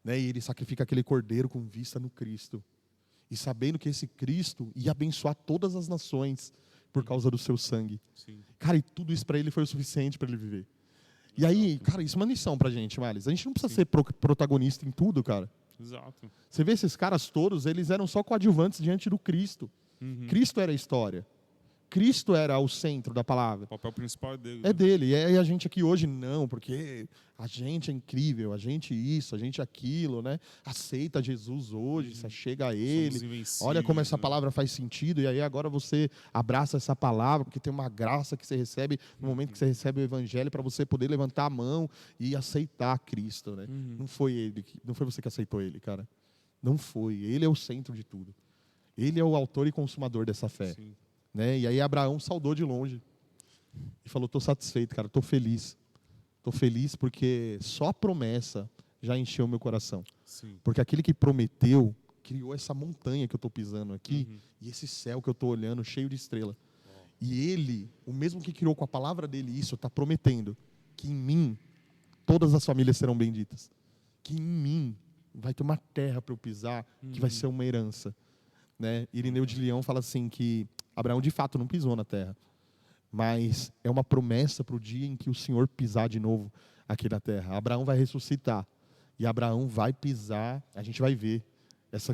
Né? E ele sacrifica aquele cordeiro com vista no Cristo. E sabendo que esse Cristo ia abençoar todas as nações por causa do seu sangue.
Sim.
Cara, e tudo isso para ele foi o suficiente para ele viver. E aí, cara, isso é uma lição pra gente, Miles. A gente não precisa ser protagonista em tudo, cara.
Exato.
Você vê esses caras todos, eles eram só coadjuvantes diante do Cristo. Cristo era a história. Cristo era o centro da palavra.
O papel principal é dele.
É dele. E a gente aqui hoje não, porque a gente é incrível, a gente isso, a gente aquilo, né? Aceita Jesus hoje, você chega a Ele. Olha como essa palavra faz sentido. E aí agora você abraça essa palavra, porque tem uma graça que você recebe no momento que você recebe o Evangelho para você poder levantar a mão e aceitar Cristo, né? Não foi ele, não foi você que aceitou Ele, cara. Não foi. Ele é o centro de tudo. Ele é o autor e consumador dessa fé.
Sim.
Né? E aí Abraão saudou de longe e falou, estou satisfeito, cara, estou feliz. Estou feliz porque só a promessa já encheu meu coração.
Sim.
Porque aquele que prometeu, criou essa montanha que eu estou pisando aqui e esse céu que eu estou olhando cheio de estrela. E ele, o mesmo que criou com a palavra dele isso, está prometendo que em mim todas as famílias serão benditas. Que em mim vai ter uma terra para eu pisar que vai ser uma herança. Né? Irineu de Leão fala assim que Abraão de fato não pisou na terra, mas é uma promessa para o dia em que o Senhor pisar de novo aqui na terra. Abraão vai ressuscitar e Abraão vai pisar, a gente vai ver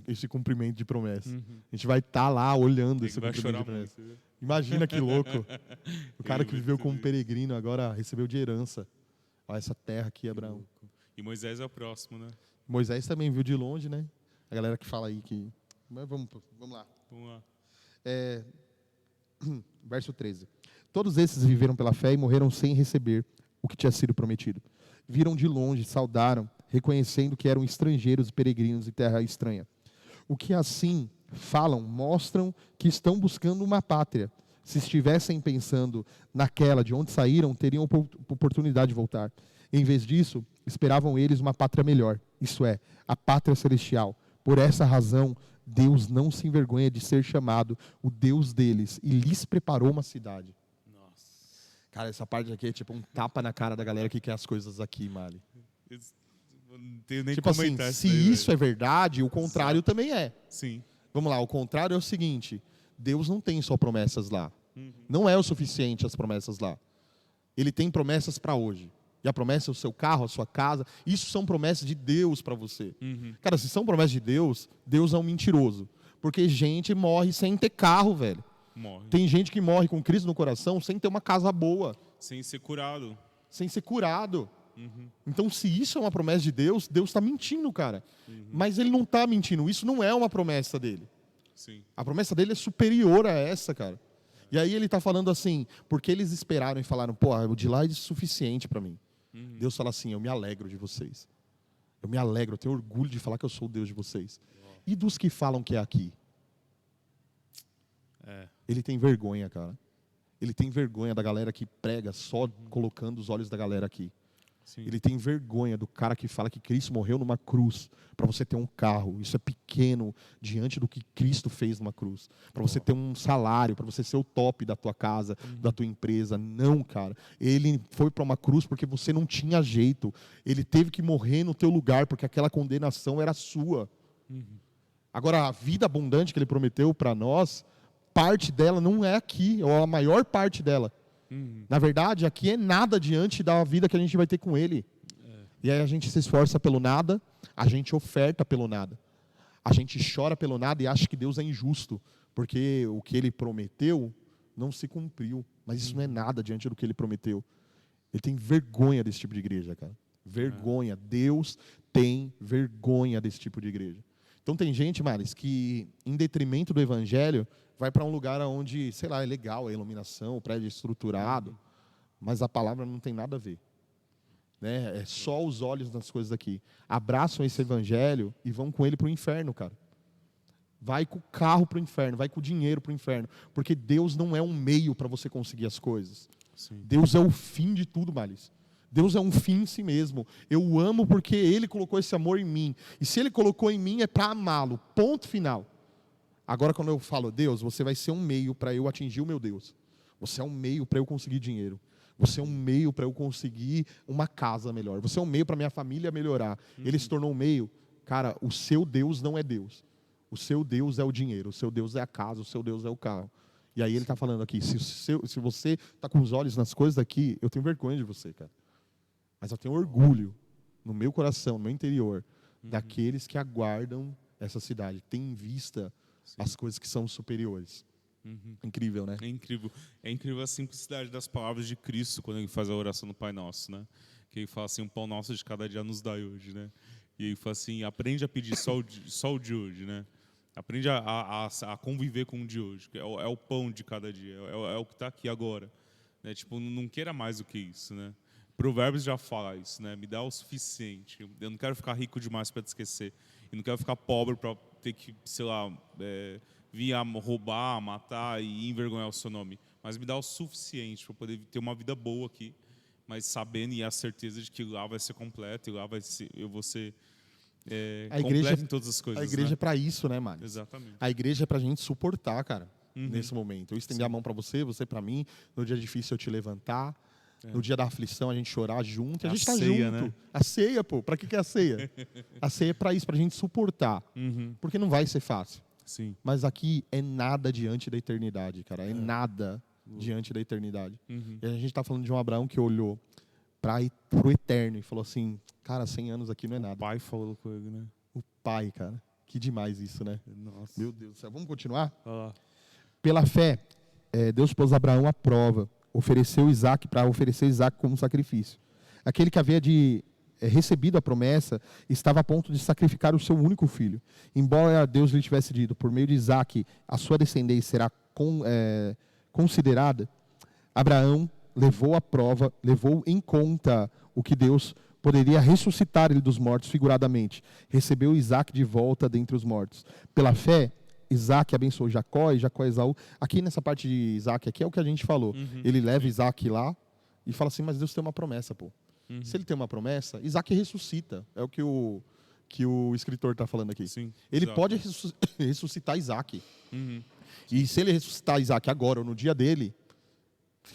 esse cumprimento de promessa. A gente vai estar lá olhando esse cumprimento de promessa.
Muito.
Imagina que louco. O cara que viveu como peregrino agora recebeu de herança essa terra aqui, Abraão.
E Moisés é o próximo, né?
Moisés também viu de longe, né? A galera que fala aí que... Mas vamos lá.
Vamos lá.
Verso 13. Todos esses viveram pela fé e morreram sem receber o que tinha sido prometido. Viram de longe, saudaram, reconhecendo que eram estrangeiros e peregrinos em terra estranha. O que assim falam, mostram que estão buscando uma pátria. Se estivessem pensando naquela de onde saíram, teriam oportunidade de voltar. Em vez disso, esperavam eles uma pátria melhor, isto é, a pátria celestial. Por essa razão, Deus não se envergonha de ser chamado o Deus deles e lhes preparou uma cidade.
Nossa.
Cara, essa parte aqui é tipo um tapa na cara da galera que quer as coisas aqui, Mali.
Não tenho nem
Tipo assim, se isso é verdade, o contrário também é.
Sim.
Vamos lá, o contrário é o seguinte, Deus não tem só promessas lá. Não é o suficiente as promessas lá. Ele tem promessas para hoje. E a promessa é o seu carro, a sua casa. Isso são promessas de Deus para você. Cara, se são promessas de Deus, Deus é um mentiroso. Porque gente morre sem ter carro, velho.
Morre.
Tem gente que morre com Cristo no coração sem ter uma casa boa.
Sem ser curado.
Sem ser curado. Então, se isso é uma promessa de Deus, Deus está mentindo, cara. Mas Ele não está mentindo. Isso não é uma promessa dele.
Sim.
A promessa dele é superior a essa, cara. E aí ele está falando assim, porque eles esperaram e falaram, pô, o de lá é suficiente para mim. Deus fala assim, eu me alegro de vocês. Eu me alegro, eu tenho orgulho de falar que eu sou o Deus de vocês. E dos que falam que é aqui? Ele tem vergonha, cara. Ele tem vergonha da galera que prega só colocando os olhos da galera aqui.
Sim.
Ele tem vergonha do cara que fala que Cristo morreu numa cruz para você ter um carro. Isso é pequeno diante do que Cristo fez numa cruz. Para você ter um salário, para você ser o top da tua casa, da tua empresa. Não, cara. Ele foi para uma cruz porque você não tinha jeito. Ele teve que morrer no teu lugar porque aquela condenação era sua. Agora, a vida abundante que ele prometeu para nós, parte dela não é aqui, ou a maior parte dela. Na verdade, aqui é nada diante da vida que a gente vai ter com Ele. E aí a gente se esforça pelo nada, a gente oferta pelo nada. A gente chora pelo nada e acha que Deus é injusto, porque o que Ele prometeu não se cumpriu. Mas isso não é nada diante do que Ele prometeu. Ele tem vergonha desse tipo de igreja, cara. Vergonha. Deus tem vergonha desse tipo de igreja. Então tem gente, Maris, que em detrimento do Evangelho, vai para um lugar onde, sei lá, é legal a iluminação, o prédio é estruturado, mas a palavra não tem nada a ver. Né? É só os olhos nas coisas aqui. Abraçam esse evangelho e vão com ele para o inferno, cara. Vai com o carro para o inferno, vai com o dinheiro para o inferno. Porque Deus não é um meio para você conseguir as coisas.
Sim.
Deus é o fim de tudo, Males. Deus é um fim em si mesmo. Eu amo porque Ele colocou esse amor em mim. E se Ele colocou em mim, é para amá-lo. Ponto final. Agora, quando eu falo, Deus, você vai ser um meio para eu atingir o meu Deus. Você é um meio para eu conseguir dinheiro. Você é um meio para eu conseguir uma casa melhor. Você é um meio para minha família melhorar. Ele se tornou um meio. Cara, o seu Deus não é Deus. O seu Deus é o dinheiro. O seu Deus é a casa. O seu Deus é o carro. E aí ele está falando aqui, se você está com os olhos nas coisas daqui, eu tenho vergonha de você, cara. Mas eu tenho orgulho no meu coração, no meu interior, daqueles que aguardam essa cidade, que têm em vista as coisas que são superiores. Incrível, né?
É incrível a simplicidade das palavras de Cristo quando ele faz a oração no Pai Nosso, né? Que ele fala assim, o pão nosso de cada dia nos dai hoje, né? E ele fala assim, aprende a pedir só o de hoje, né? Aprende a conviver com o de hoje, que é o pão de cada dia, é o que está aqui agora. Né? Tipo, não queira mais do que isso, né? Provérbios já fala isso, né? Me dá o suficiente. Eu não quero ficar rico demais para te esquecer. E não quero ficar pobre para ter que, sei lá, vir a roubar, matar e envergonhar o seu nome. Mas me dá o suficiente para poder ter uma vida boa aqui, mas sabendo e a certeza de que lá vai ser completo e lá eu vou ser completo em todas as coisas.
A igreja
né?
é para isso, né, Mário?
Exatamente.
A igreja é para a gente suportar, cara, nesse momento. Eu estender a mão para você para mim. No dia difícil eu te levantar. No dia da aflição a gente chorar junto. A gente está junto. Né? A ceia, pô. Para que é a ceia? A ceia é para isso, para a gente suportar. Porque não vai ser fácil.
Sim.
Mas aqui é nada diante da eternidade, cara. É nada diante da eternidade. E a gente está falando de um Abraão que olhou para o eterno e falou assim, cara, 100 anos aqui não é nada.
O pai falou com ele, né?
O pai, cara. Que demais isso, né?
Nossa.
Meu Deus do céu. Vamos continuar?
Ah.
Pela fé, Deus pôs Abraão à prova. Oferecer Isaac como sacrifício. Aquele que havia recebido a promessa estava a ponto de sacrificar o seu único filho. Embora Deus lhe tivesse dito, por meio de Isaac, a sua descendência será considerada, Abraão levou a prova, levou em conta o que Deus poderia ressuscitar ele dos mortos figuradamente. Recebeu Isaac de volta dentre os mortos. Pela fé, Isaac abençoou Jacó e Jacó Esaú. Aqui nessa parte de Isaac, aqui é o que a gente falou. Ele leva Isaac lá e fala assim, mas Deus tem uma promessa, pô. Se ele tem uma promessa, Isaac ressuscita. É o que o escritor está falando aqui.
Sim,
ele
exato.
pode ressuscitar Isaac. E se ele ressuscitar Isaac agora ou no dia dele,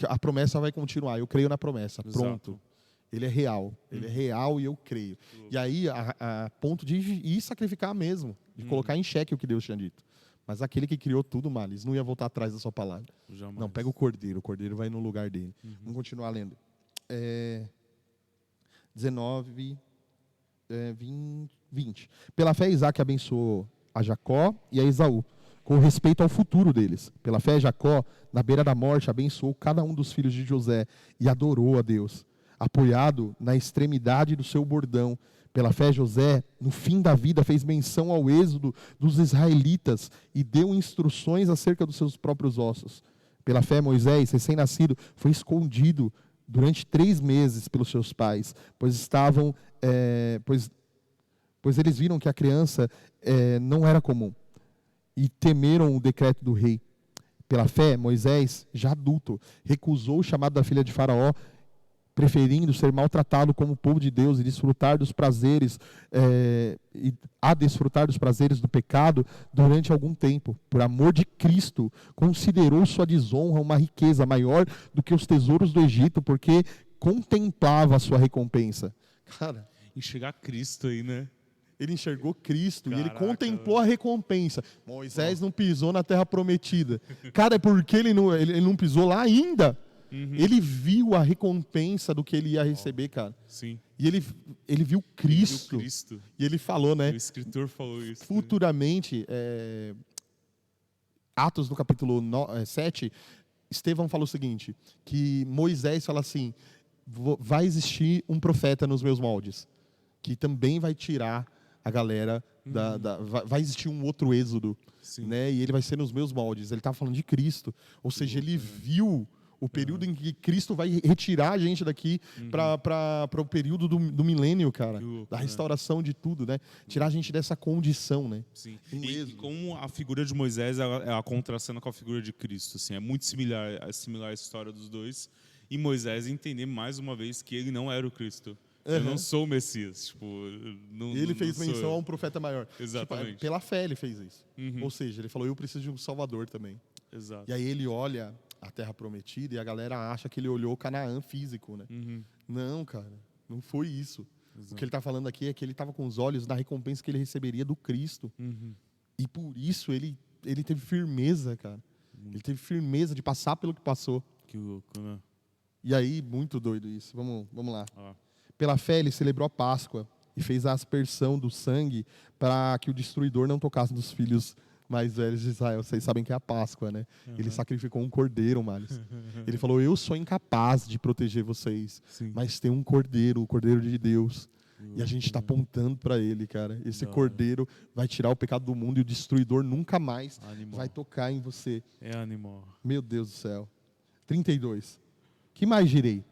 a promessa vai continuar. Eu creio na promessa.
Exato.
Pronto. Ele é real. Ele é real e eu creio. E aí, a ponto de ir sacrificar mesmo. De colocar em xeque o que Deus tinha dito. Mas aquele que criou tudo, Males, não ia voltar atrás da sua palavra.
Jamais.
Não, pega o cordeiro vai no lugar dele. Vamos continuar lendo. 19, 20. Pela fé, Isaac abençoou a Jacó e a Esaú, com respeito ao futuro deles. Pela fé, Jacó, na beira da morte, abençoou cada um dos filhos de José e adorou a Deus, apoiado na extremidade do seu bordão. Pela fé, José, no fim da vida, fez menção ao êxodo dos israelitas e deu instruções acerca dos seus próprios ossos. Pela fé, Moisés, recém-nascido, foi escondido durante 3 meses pelos seus pais, pois eles viram que a criança não era comum e temeram o decreto do rei. Pela fé, Moisés, já adulto, recusou o chamado da filha de Faraó, preferindo ser maltratado como povo de Deus e desfrutar dos prazeres do pecado durante algum tempo. Por amor de Cristo, considerou sua desonra uma riqueza maior do que os tesouros do Egito, porque contemplava a sua recompensa. Cara,
enxergar Cristo aí, né?
Ele enxergou Cristo.
Caraca,
e ele contemplou a recompensa. Moisés não pisou na terra prometida. Cara, é porque ele não pisou lá ainda. Ele viu a recompensa do que ele ia receber, cara.
Sim.
E ele viu Cristo. E ele falou, né?
O escritor falou isso.
Futuramente, Atos no capítulo 7, Estevão falou o seguinte, que Moisés fala assim, vai existir um profeta nos meus moldes, que também vai tirar a galera, vai existir um outro êxodo, né? E ele vai ser nos meus moldes. Ele estava falando de Cristo. Ou seja, ele viu o período em que Cristo vai retirar a gente daqui para o período do milênio, cara. Da restauração de tudo, né? Tirar a gente dessa condição, né?
Sim. E como a figura de Moisés é a contracena com a figura de Cristo, assim, é muito similar a história dos dois. E Moisés entender mais uma vez que ele não era o Cristo. Eu não sou o Messias. Tipo,
Ele fez menção a um profeta maior.
Exatamente.
Tipo, pela fé ele fez isso. Ou seja, ele falou, eu preciso de um Salvador também.
Exato.
E aí ele olha a Terra Prometida e a galera acha que ele olhou Canaã físico, né? Não, cara, não foi isso.
Exato.
O que ele está falando aqui é que ele estava com os olhos na recompensa que ele receberia do Cristo. E por isso ele teve firmeza, cara. Ele teve firmeza de passar pelo que passou.
Que louco, né?
E aí, muito doido isso. Vamos lá.
Ah.
Pela fé, ele celebrou a Páscoa e fez a aspersão do sangue para que o destruidor não tocasse nos filhos mais velhos de Israel. Vocês sabem que é a Páscoa, né? Ele sacrificou um cordeiro, Males. Ele falou, eu sou incapaz de proteger vocês, mas tem um cordeiro, o cordeiro de Deus. E a gente está apontando para ele, cara. Esse cordeiro vai tirar o pecado do mundo e o destruidor nunca mais vai tocar em você.
É animal.
Meu Deus do céu. 32. Que mais direi?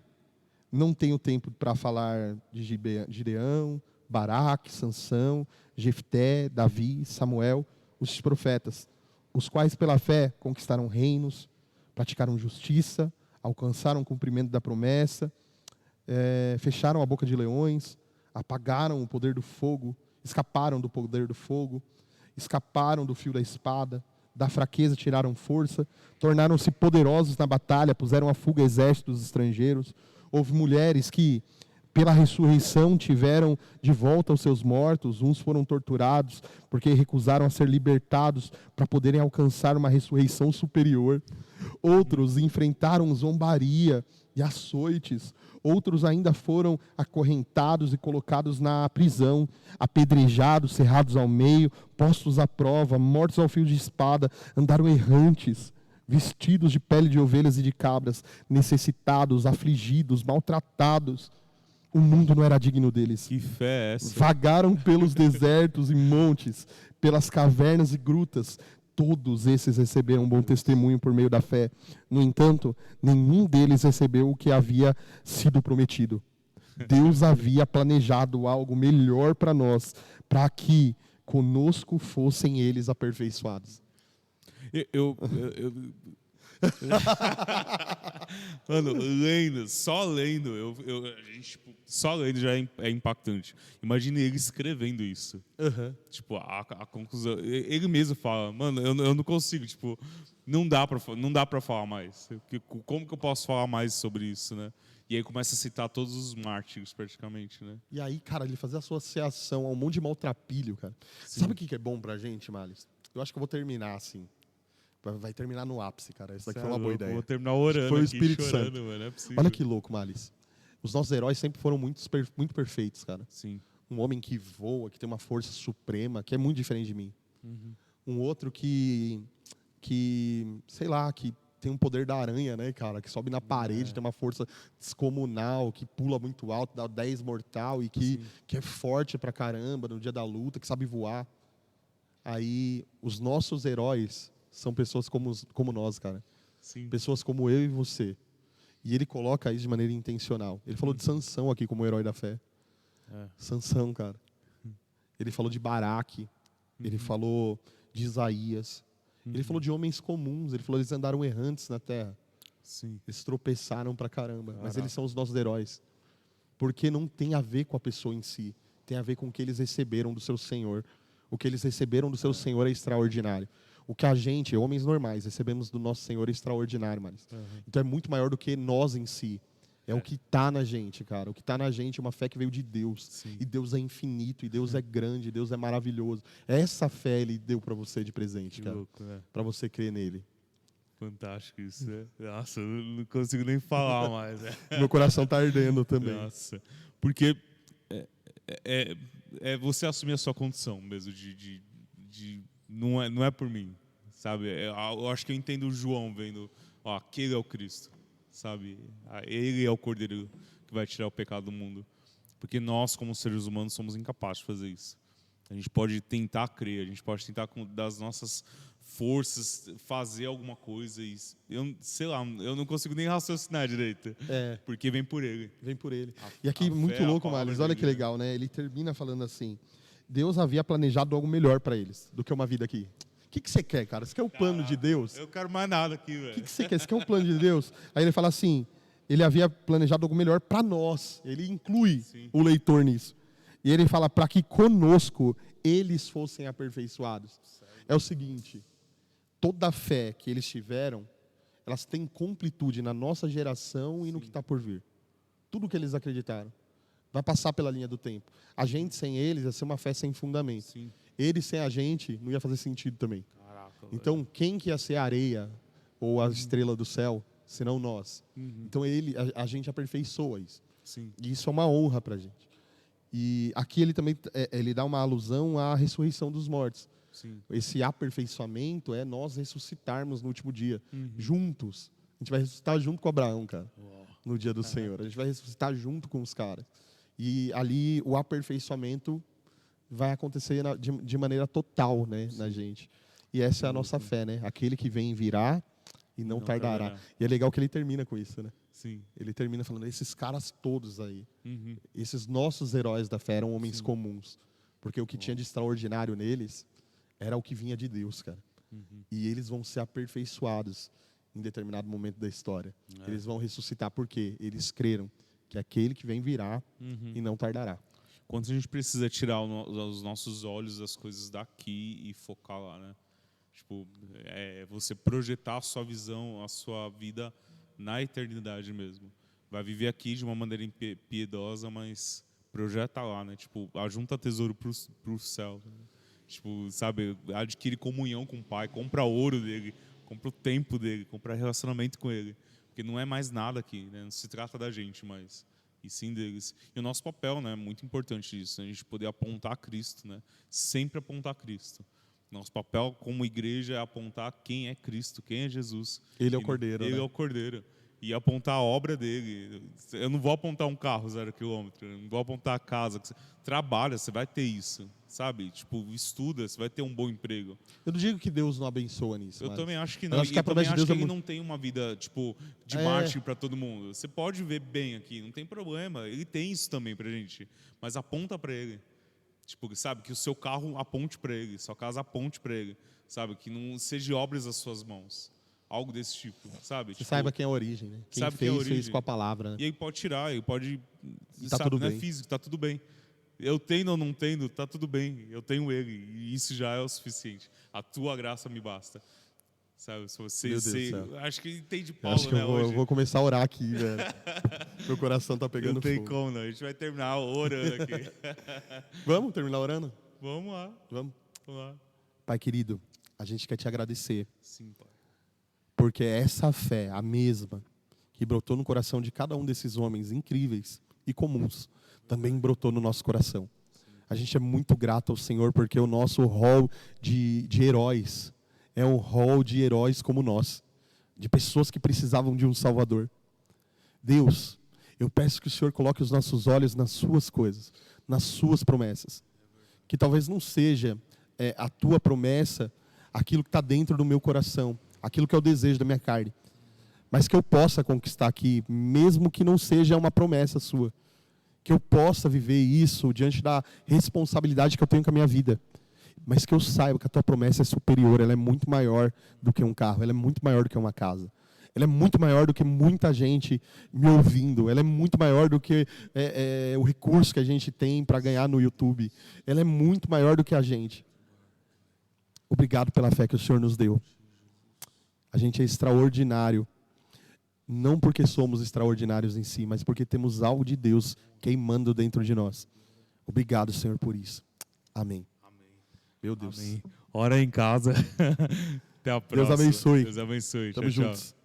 Não tenho tempo para falar de Gideão, Baraque, Sansão, Jefté, Davi, Samuel, os profetas, os quais pela fé conquistaram reinos, praticaram justiça, alcançaram o cumprimento da promessa, fecharam a boca de leões, apagaram o poder do fogo, escaparam do poder do fogo, escaparam do fio da espada, da fraqueza tiraram força, tornaram-se poderosos na batalha, puseram à fuga exércitos estrangeiros. Houve mulheres que, pela ressurreição, tiveram de volta os seus mortos. Uns foram torturados porque recusaram a ser libertados para poderem alcançar uma ressurreição superior. Outros enfrentaram zombaria e açoites. Outros ainda foram acorrentados e colocados na prisão, apedrejados, cerrados ao meio, postos à prova, mortos ao fio de espada, andaram errantes, vestidos de pele de ovelhas e de cabras, necessitados, afligidos, maltratados. O mundo não era digno deles.
Que fé é essa?
Vagaram pelos desertos e montes, pelas cavernas e grutas. Todos esses receberam um bom testemunho por meio da fé. No entanto, nenhum deles recebeu o que havia sido prometido. Deus havia planejado algo melhor para nós, para que conosco fossem eles aperfeiçoados.
Mano, só lendo, só lendo já é impactante. Imagine ele escrevendo isso. Tipo, a conclusão. Ele mesmo fala, mano, eu não consigo, tipo, não dá pra falar mais. Como que eu posso falar mais sobre isso, né? E aí começa a citar todos os mártires, praticamente, né?
E aí, cara, ele fazia associação a um monte de maltrapilho, cara.
Sim.
Sabe o que é bom pra gente, Males? Eu acho que eu vou terminar assim. Vai terminar no ápice, cara. Isso daqui foi uma boa ideia.
Vou terminar orando.
Foi o
aqui,
Espírito
chorando,
Santo.
Mano, é possível.
Olha que louco, Males. Os nossos heróis sempre foram muito perfeitos, cara.
Sim.
Um homem que voa, que tem uma força suprema, que é muito diferente de mim. Um outro que sei lá, que tem um poder da aranha, né, cara? Que sobe na parede, tem uma força descomunal, que pula muito alto, dá 10 mortal e que é forte pra caramba no dia da luta, que sabe voar. Aí, os nossos heróis são pessoas como nós, cara.
Sim.
Pessoas como eu e você. E ele coloca isso de maneira intencional. Ele falou de Sansão aqui como herói da fé. Sansão, cara. Ele falou de Baraque. Ele falou de Isaías. Ele falou de homens comuns. Ele falou que eles andaram errantes na terra.
Sim.
Eles tropeçaram pra caramba. Mas eles são os nossos heróis. Porque não tem a ver com a pessoa em si. Tem a ver com o que eles receberam do seu Senhor. O que eles receberam do seu Senhor é extraordinário. O que a gente, homens normais, recebemos do nosso Senhor é extraordinário, mas então é muito maior do que nós em si. É o que está na gente, cara. O que está na gente é uma fé que veio de Deus.
Sim.
E Deus é infinito, e Deus é grande, e Deus é maravilhoso. Essa fé Ele deu para você de presente,
Que
cara.
louco, né?
Para você crer nele.
Fantástico isso, né? Nossa, eu não consigo nem falar mais. Né?
Meu coração está ardendo também.
Nossa. Porque é você assumir a sua condição mesmo de não é por mim, sabe? Eu acho que eu entendo o João vendo, ó, aquele é o Cristo, sabe? Ele é o Cordeiro que vai tirar o pecado do mundo. Porque nós, como seres humanos, somos incapazes de fazer isso. A gente pode tentar crer, a gente pode tentar, das nossas forças, fazer alguma coisa. E sei lá, eu não consigo nem raciocinar direito. Porque vem por ele.
Vem por ele. E aqui, muito louco, Marlos. Olha que legal, né? Ele termina falando assim: Deus havia planejado algo melhor para eles do que uma vida aqui. O que você quer, cara? Você quer o plano de Deus?
Eu quero mais nada aqui, velho.
O que você quer? Você quer o plano de Deus? Aí ele fala assim: ele havia planejado algo melhor para nós. Ele inclui
Sim.
o leitor nisso. E ele fala para que conosco eles fossem aperfeiçoados. É o seguinte, toda a fé que eles tiveram, elas têm completude na nossa geração e no que está por vir. Tudo que eles acreditaram vai passar pela linha do tempo. A gente sem eles ia ser uma fé sem fundamento.
Sim.
Eles sem a gente não ia fazer sentido também.
Caraca,
Então, quem que ia ser a areia ou a estrela do céu, senão nós? Então, a gente aperfeiçoa isso.
Sim.
E isso é uma honra para a gente. E aqui ele também ele dá uma alusão à ressurreição dos mortos.
Sim.
Esse aperfeiçoamento é nós ressuscitarmos no último dia, juntos. A gente vai ressuscitar junto com Abraão, cara, no dia do Senhor. A gente vai ressuscitar junto com os caras. E ali o aperfeiçoamento vai acontecer de maneira total, né, na gente. E essa é a nossa fé, né? Aquele que vem virá e não tardará. E é legal que ele termina com isso, né?
Sim.
Ele termina falando, esses caras todos aí, esses nossos heróis da fé eram homens comuns. Porque o que tinha de extraordinário neles era o que vinha de Deus, cara. E eles vão ser aperfeiçoados em determinado momento da história. Eles vão ressuscitar porque eles creram que aquele que vem virá e não tardará.
Quanto a gente precisa tirar os nossos olhos das coisas daqui e focar lá, né? Tipo, você projetar a sua visão, a sua vida na eternidade mesmo. Vai viver aqui de uma maneira piedosa, mas projeta lá, né? Tipo, ajunta tesouro pro céu. Tipo, sabe, adquire comunhão com o Pai, compra ouro dele, compra o tempo dele, compra relacionamento com ele. Porque não é mais nada aqui, né? Não se trata da gente, mas e sim deles. E o nosso papel, né? É muito importante isso, a gente poder apontar a Cristo, né? Sempre apontar a Cristo. Nosso papel como igreja é apontar quem é Cristo, quem é Jesus.
Ele é o Cordeiro,
Ele
né?
é o Cordeiro. E apontar a obra dele. Eu não vou apontar um carro 0 km, eu não vou apontar a casa. Trabalha, você vai ter isso, sabe? Tipo, estuda, você vai ter um bom emprego.
Eu não digo que Deus não abençoa nisso.
Eu também acho que não.
Eu acho que a promessa de Deus
ele não tem uma vida, tipo, de marketing para todo mundo. Você pode ver bem aqui, não tem problema. Ele tem isso também pra gente. Mas aponta para ele. Tipo, sabe, que o seu carro aponte para ele, sua casa aponte para ele, sabe, que não seja obras das suas mãos, algo desse tipo, sabe?
Você saiba quem é a origem, né? Quem
sabe
fez,
quem é a origem.
fez com a palavra, né?
E aí pode tirar, ele pode,
E tá
sabe,
tudo
não
bem.
é físico, tá tudo bem. Eu tenho ou não tenho, tá tudo bem, eu tenho ele, e isso já é o suficiente. A tua graça me basta. Sabe, se você,
Meu Deus do céu.
acho que entende
Eu
Paulo,
acho que
né,
eu
hoje.
vou começar a orar aqui, velho. Meu coração tá pegando
Não tem
fogo.
como, não. A gente vai terminar orando aqui.
Vamos terminar orando?
Vamos lá,
Vamos.
vamos lá.
Pai querido, a gente quer te agradecer,
Sim, Pai.
porque essa fé, a mesma, que brotou no coração de cada um desses homens incríveis e comuns, também brotou no nosso coração. A gente é muito grato ao Senhor, porque o nosso rol de heróis é um rol de heróis como nós, de pessoas que precisavam de um Salvador. Deus, eu peço que o Senhor coloque os nossos olhos nas suas coisas, nas suas promessas. Que talvez não seja a tua promessa aquilo que está dentro do meu coração, aquilo que é o desejo da minha carne, mas que eu possa conquistar aqui, mesmo que não seja uma promessa sua, que eu possa viver isso diante da responsabilidade que eu tenho com a minha vida, mas que eu saiba que a tua promessa é superior, ela é muito maior do que um carro, ela é muito maior do que uma casa. Ela é muito maior do que muita gente me ouvindo. Ela é muito maior do que o recurso que a gente tem para ganhar no YouTube. Ela é muito maior do que a gente. Obrigado pela fé que o Senhor nos deu. A gente é extraordinário. Não porque somos extraordinários em si, mas porque temos algo de Deus queimando dentro de nós. Obrigado, Senhor, por isso. Amém.
Amém.
Meu Deus.
Amém. Ora em casa. Até a próxima.
Deus abençoe.
Deus abençoe.
Tamo
Tchau,
juntos.
tchau.